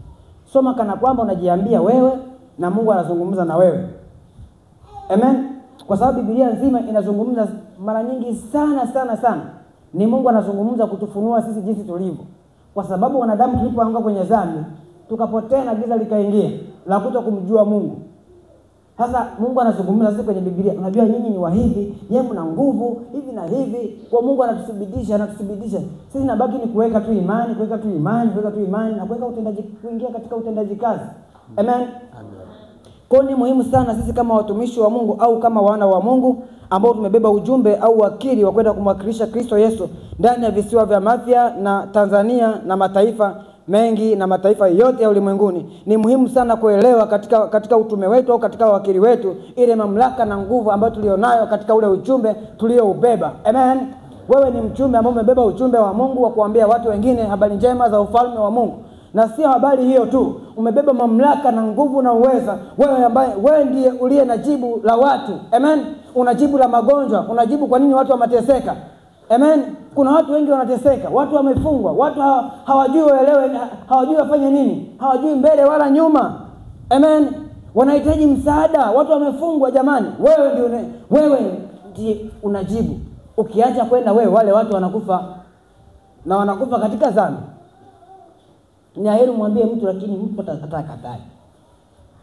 Soma kana kwamba unajiambia wewe na Mungu anazungumza na wewe. Amen. Kwa sababu Biblia nzima inazungumza mara nyingi sana. Ni Mungu anazungumza kutufunua sisi jinsi tulivyo. Kwa sababu wanadamu tulipoanguka kwenye dhambi, tukapotea na giza likaingia, la kutokumjua Mungu. Sasa Mungu anazungumza sisi kwenye Biblia. Unajua nyinyi ni wa hivi, nyinyi mna nguvu hivi na hivi. Kwa Mungu anatuthibitisha. Sisi nabaki ni kuweka tu imani na kuingia katika utendaji kazi. Amen. Kwa ni muhimu sana sisi kama watumishi wa Mungu au kama wana wa Mungu ambao tumebeba ujumbe au wakili wa kwenda kumwakilisha Kristo Yesu ndani ya visiwa vya Mafia na Tanzania na mataifa mengi na mataifa yote ya ulimwenguni. Ni muhimu sana kuelewa katika utume wetu au katika wakili wetu ile mamlaka na nguvu ambayo tulionayo katika ule ujumbe tulioubeba. Amen. Wewe ni mjumbe ambao umebeba ujumbe wa Mungu wa kuambia watu wengine habari njema za ufalme wa Mungu. Na sio habari hiyo tu, umebeba mamlaka na nguvu na uweza. Wewe ndiye uliye na jibu la watu. Amen. Unajibu la magonjwa, unajibu kwa nini watu wameteseka. Amen. Kuna watu wengi wanateseka, watu wamefungwa, watu hawajui waelewe, hawajui wafanye nini, hawajui mbele wala nyuma. Amen. Wanahitaji msaada, watu wamefungwa jamani. Wewe ndiye unajibu. Ukiacha kwenda wewe, wale watu wanakufa na wanakufa katika dhambi. Ni heri mwambie mtu, lakini mtu atakataa.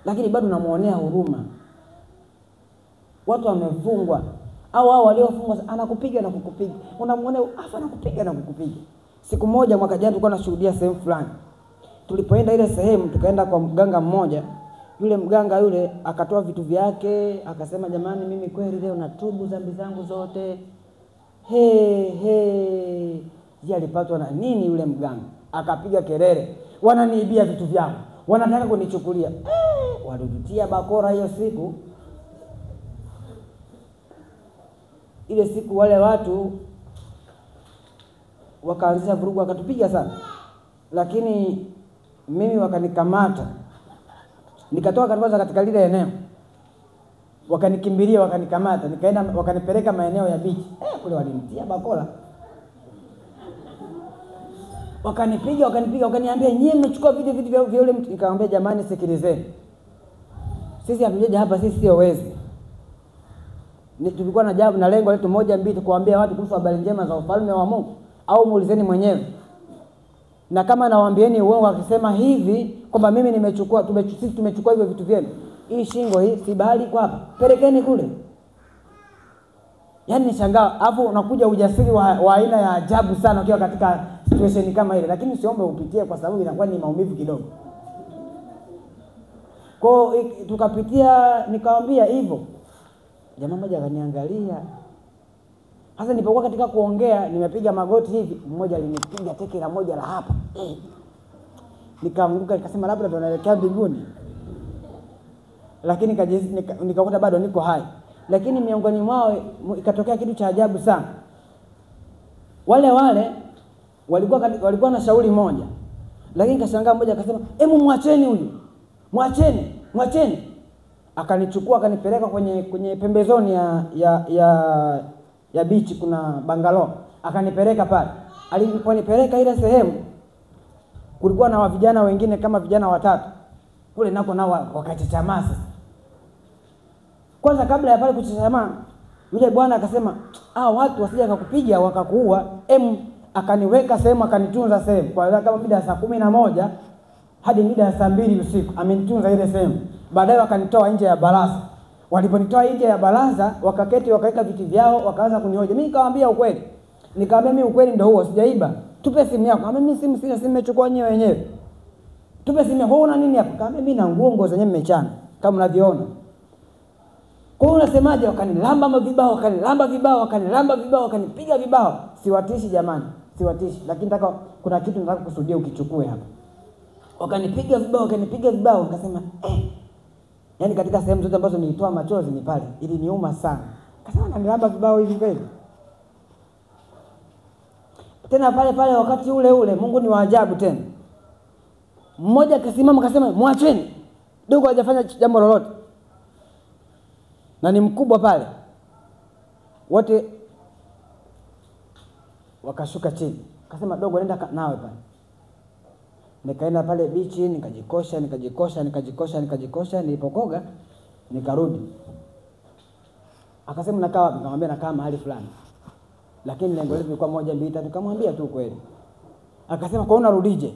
Lakini bado namuonea huruma. Watu wamefungwa au waliofungwa anakupiga na kukupiga. Unamuonea afa anakupiga na kukupiga. Siku moja mwaka jana tulikuwa tunashuhudia sehemu fulani. Tulipoenda ile sehemu tukaenda kwa mganga mmoja. Yule mganga yule akatoa vitu vyake, akasema jamani, mimi kweli leo natubu dhambi zangu zote. Je, alipatwa na nini yule mganga? Akapiga kelele, wananiibia vitu vyangu, wanataka kunichukulia. Walijutia bakora hiyo siku. Ile siku wale watu wakaanzisha vurugu, wakatupiga sana. Lakini mimi wakanikamata. Nikatoka katika lile eneo. Wakanikimbilia, wakanikamata, nikaenda wakanipeleka maeneo ya beach. Kule walinitia bakora. Wakanipiga, wakaniambia nyie mmechukua vitu vya yule mtu. Nikamwambia jamani, sikilizeni. Sisi hatujaje hapa, sisi sio wezi. Tulikuwa na jambo na lengo letu moja mbili, kuambia watu kuhusu habari njema za ufalme wa Mungu, au muulizeni mwenyewe. Na kama nawaambieni uongo akisema hivi kwamba mimi tumechukua hivyo vitu vyenu, hii shingo hii si bahali kwa hapa, pelekeni kule. Yaani nishangaa, hapo unakuja ujasiri wa aina ya ajabu sana ukiwa katika situation kama ile, lakini usiombe upitie kwa sababu inakuwa ni maumivu kidogo. Kwa tukapitia, nikamwambia hivyo. Jamaa mmoja akaniangalia. Sasa nilipokuwa katika kuongea, nimepiga magoti hivi, mmoja alinipiga teke la moja la hapa. Nikaanguka, nikasema labda ndo naelekea mbinguni. lakini nikakuta bado niko hai. Lakini miongoni mwao ikatokea kitu cha ajabu sana. Wale walikuwa na shauri moja, lakini kashangaa mmoja akasema, "Hebu mwacheni huyu. Mwacheni." Akanichukua akanipeleka kwenye pembezoni ya beach, kuna bangalo. Akanipeleka pale. Aliponipeleka ile sehemu, kulikuwa na vijana wengine kama vijana watatu. Kule nako nao wakachechamaa. Kwanza kabla ya pale kuchechamaa, yule bwana akasema, watu wasije kukupiga wakakuua. Akaniweka sehemu, akanitunza sehemu kwa kama mida saa 11 hadi mida saa 2 usiku. Amenitunza ile sehemu. Baadaye wakanitoa nje ya baraza. Waliponitoa nje ya baraza, wakaketi wakaweka viti vyao, wakaanza kunihoja. Mimi nikamwambia ukweli. Nikamwambia mimi ukweli ndio huo, sijaiba. Tupe simu yako. Mimi simu sina, simu nimechukua wenyewe. Tupe simu yako. Una nini hapa? Nikamwambia mimi na nguo zenyewe nimechana kama mnavyoona. Kwa hiyo unasemaje? Wakanilamba vibao, wakanipiga vibao. Siwatishi jamani, siwatishi. Lakini kuna kitu nataka kusudia ukichukue hapa. Wakanipiga vibao, nikasema yaani katika sehemu zote ambazo nilitoa machozi ni pale. Ili niuma sana. Akasema nanilamba vibao hivi kweli. Tena pale wakati ule Mungu ni wa ajabu tena. Mmoja akasimama akasema, "Mwacheni. Dogo hajafanya jambo lolote." Na ni mkubwa pale. Wote wakashuka chini. Akasema, "Dogo nenda nawe pale." Nikaenda pale bichi, nikajikosha. Nilipokoga nikarudi. Akasema, "Nakaa wapi?" Nikamwambia, "Nakaa mahali fulani." Lakini lengo letu lilikuwa 1 2 3, nikamwambia tu kweli. Akasema, "Kwa unarudije?"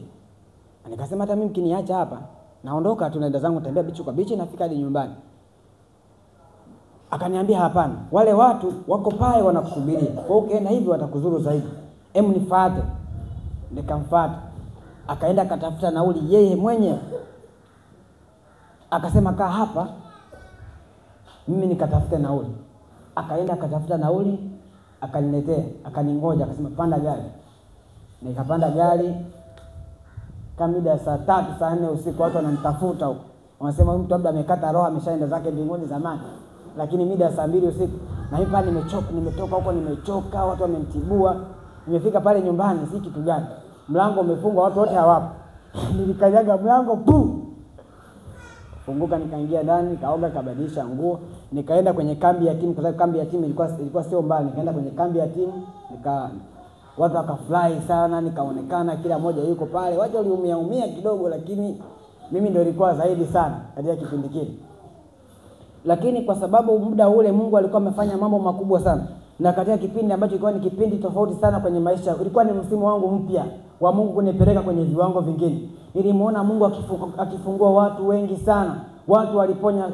Nikasema, "Hata mimi mkiniacha hapa, naondoka tu naenda zangu tembea bichi kwa bichi nafika hadi nyumbani." Akaniambia, "Hapana. Wale watu wako pale wanakusubiria. Kwa hiyo ukienda hivi watakuzuru zaidi. Nifuate." Nikamfuata. Akaenda akatafuta nauli yeye mwenyewe. Akasema, "Kaa hapa." Mimi nikatafuta nauli. Akaenda akatafuta nauli, akaniletea, akaningoja, akasema, "Panda gari." Nikapanda gari. Kama mida saa 3 saa 4 usiku watu wananitafuta huko. Wanasema huyu mtu labda amekata roho, ameshaenda zake mbinguni zamani. Lakini mida saa 2 usiku na mimi pale nimetoka huko nimechoka, watu wamenitibua. Nimefika pale nyumbani si kitu gani. Mlango umefungwa, watu wote hawapo. Nilikanyaga mlango funguka, nikaingia ndani, nikaoga, kabadilisha nguo, nikaenda kwenye kambi ya timu kwa sababu kambi ya timu ilikuwa sio mbali. Nikaenda kwenye kambi ya timu, watu wakafurahi sana, nikaonekana kila mmoja yuko pale. Watu waliumia kidogo, lakini mimi ndio nilikuwa zaidi sana katika kipindi kile. Lakini kwa sababu muda ule Mungu alikuwa amefanya mambo makubwa sana. Na katika kipindi ambacho kilikuwa ni kipindi tofauti sana kwenye maisha, ilikuwa ni msimu wangu mpya wa Mungu kunipeleka kwenye viwango vingine. Nilimuona Mungu akifungua watu wengi sana. Watu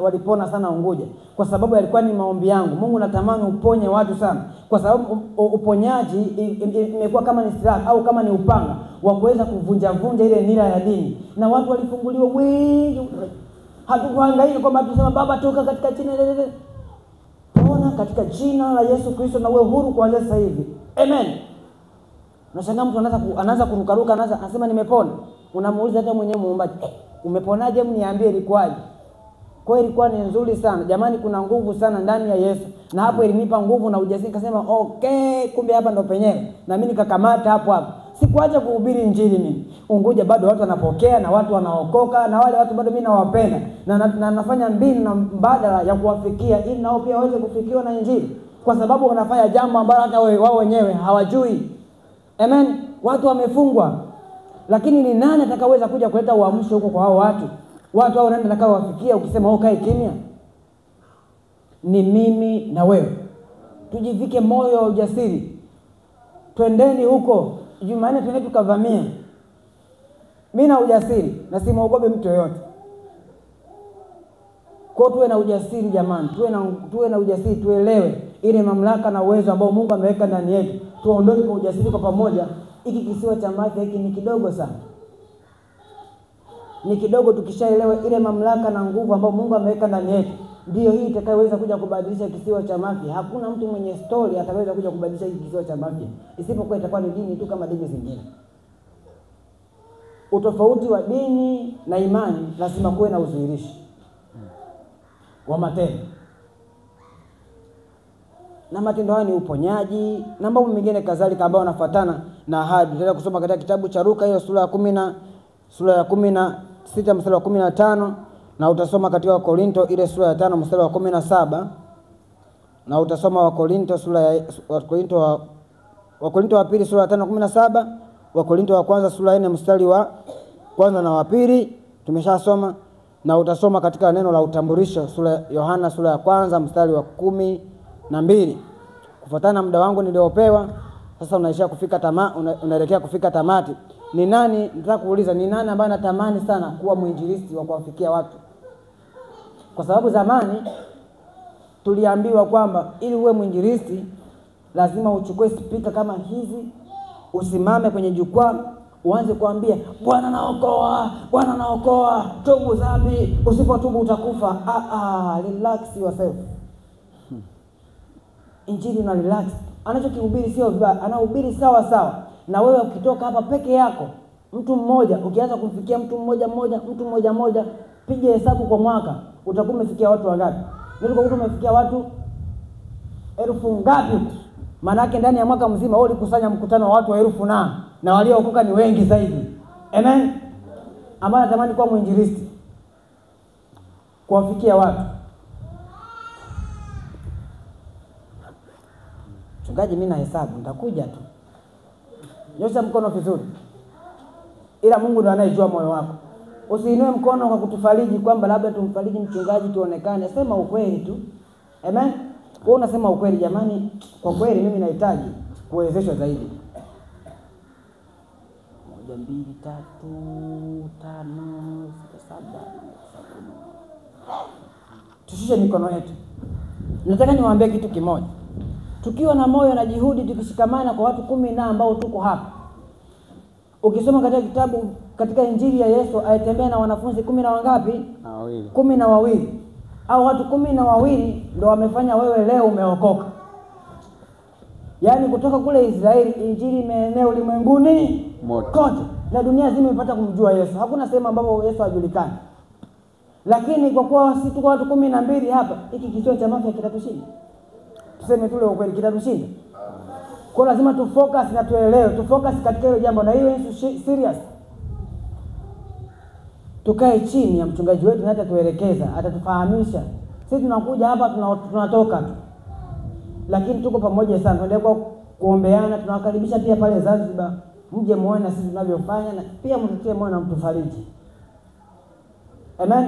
walipona sana Unguja. Kwa sababu yalikuwa ni maombi yangu. Mungu natamani uponye watu sana. Kwa sababu uponyaji imekuwa kama ni silaha au kama ni upanga wa kuweza kuvunja ile nira ya dini. Na watu walifunguliwa wengi. Hatukuhangaika kwamba tusema Baba toka katika jina lile. Pona katika jina la Yesu Kristo na wewe huru kuanzia sasa hivi. Amen. Unashangaa mtu anaanza kurukaruka, anasema nimepona. Unamuuliza hata mwenyewe muombaji, umeponaje? Mniambie ilikuwaje? Kwa hiyo ilikuwa ni nzuri sana. Jamani, kuna nguvu sana ndani ya Yesu. Na hapo ilinipa nguvu na ujasiri, nikasema okay, kumbe hapa ndo penyewe. Na mimi nikakamata hapo. Sikuacha kuhubiri injili mimi. Unguja bado watu wanapokea na watu wanaokoka na wale watu bado mimi nawapenda. Na nafanya mbinu na mbadala ya kuwafikia ili nao pia waweze kufikiwa na injili. Kwa sababu wanafanya jambo ambalo hata wao wenyewe hawajui. Amen. Watu wamefungwa. Lakini ni nani atakaweza kuja kuleta uamsho huko kwa hao watu? Watu hao nani atakaowafikia ukisema kae kimya? Ni mimi na wewe. Tujivike moyo wa ujasiri. Twendeni huko. Jumanne twende tukavamia. Mimi na ujasiri na simuogope mtu yoyote. Kwa tuwe na ujasiri jamani. Tuwe na ujasiri, tuelewe ile mamlaka na uwezo ambao Mungu ameweka ndani yetu. Tuondoke kwa ujasiri kwa pamoja. Hiki kisiwa cha Mafia hiki ni kidogo sana. Ni kidogo tukishaelewa ile mamlaka na nguvu ambayo Mungu ameweka ndani yetu. Ndio hii itakayoweza kuja kubadilisha kisiwa cha Mafia. Hakuna mtu mwenye story atakayeweza kuja kubadilisha hiki kisiwa cha Mafia. Isipokuwa itakuwa ni dini tu kama dini zingine. Utofauti wa dini na imani lazima kuwe na udhihirisho. wa matendo. Na matendo haya ni uponyaji na mambo mengine kadhalika ambayo yanafuatana na ahadi. Tutaenda kusoma katika kitabu cha Luka hiyo sura ya 16 mstari wa 15, na utasoma katika Wakorinto ile sura ya 5 mstari wa 17, na utasoma Wakorinto wa pili sura ya 5:17, Wakorinto wa kwanza sura ya 4 mstari wa kwanza na wa pili tumeshasoma, na utasoma katika neno la utambulisho Yohana sura ya kwanza mstari wa 12. Kufuatana na muda wangu niliopewa sasa unaelekea kufika tamati. Nataka kuuliza ni nani ambaye anatamani sana kuwa mwinjilisti wa kuwafikia watu? Kwa sababu zamani tuliambiwa kwamba ili uwe mwinjilisti lazima uchukue spika kama hizi, usimame kwenye jukwaa, uanze kuambia Bwana naokoa, Bwana naokoa, tubu dhambi, usipotubu utakufa. Relax yourself. Injili na relax. Anachokihubiri sio vibaya, anahubiri sawa sawa. Na wewe ukitoka hapa peke yako, mtu mmoja, ukianza kumfikia mtu mmoja, piga hesabu kwa mwaka, utakuwa umefikia watu wangapi? Ndio kwa umefikia watu 1000 ngapi? Maana yake ndani ya mwaka mzima wewe ulikusanya mkutano wa watu wa 1000 na waliookoka ni wengi zaidi. Amen. Ambaye anatamani kuwa mwinjilisti, kuwafikia watu. Mchungaji, mimi na hesabu nitakuja tu. Nyosha mkono vizuri. Ila Mungu ndiye anayejua moyo wako. Usiinue mkono kwa kutufariji kwamba labda tumfariji mchungaji tuonekane. Sema ukweli tu. Amen. Wewe unasema ukweli, jamani, kwa kweli mimi nahitaji kuwezeshwa zaidi. 1 2 3 5 6 7. Tushushe mikono yetu. Nataka niwaambie kitu kimoja. Tukiwa na moyo na juhudi, tukishikamana kwa watu 10 ambao tuko hapa. Ukisoma katika kitabu, katika Injili ya Yesu alitembea na wanafunzi 10 na wangapi? 12. Au watu 12 ndio wamefanya wewe leo umeokoka. Yaani kutoka kule Israeli Injili imeenea ulimwenguni kote na dunia nzima imepata kumjua Yesu. Hakuna sehemu ambapo Yesu hajulikani. Lakini kwa kuwa sisi tuko watu 12 hapa, hiki kituo cha Mafia kitatushinda. Tuseme tule ukweli, kitatushinda. Kwa lazima tufocus na tuelewe, tufocus katika hilo jambo, na hiyo serious. Tukae chini ya mchungaji wetu na hata tuelekeza, atatufahamisha. Sisi tunakuja hapa tunatoka tu. Lakini tuko pamoja sana, tunaendelea kuombeana, tunawakaribisha pia pale Zanzibar. Mje muone sisi tunavyofanya na pia mtutie moyo na mtufariji. Amen.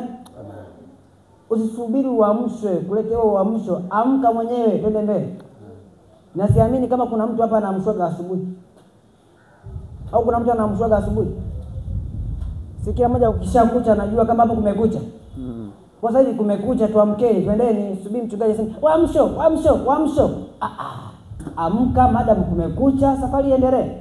Usisubiri uamshwe, kuletewa uamsho, amka mwenyewe, twende mbele. Na siamini kama kuna mtu hapa anaamshwa asubuhi. Au kuna mtu anaamshwa asubuhi? Si kila mmoja ukishakucha anajua kama hapo kumekucha. Kwa sababu kumekucha, tuamkeni, twendeni, subiri mchungaji aseme, "Waamsho." Amka madam kumekucha, safari iendelee.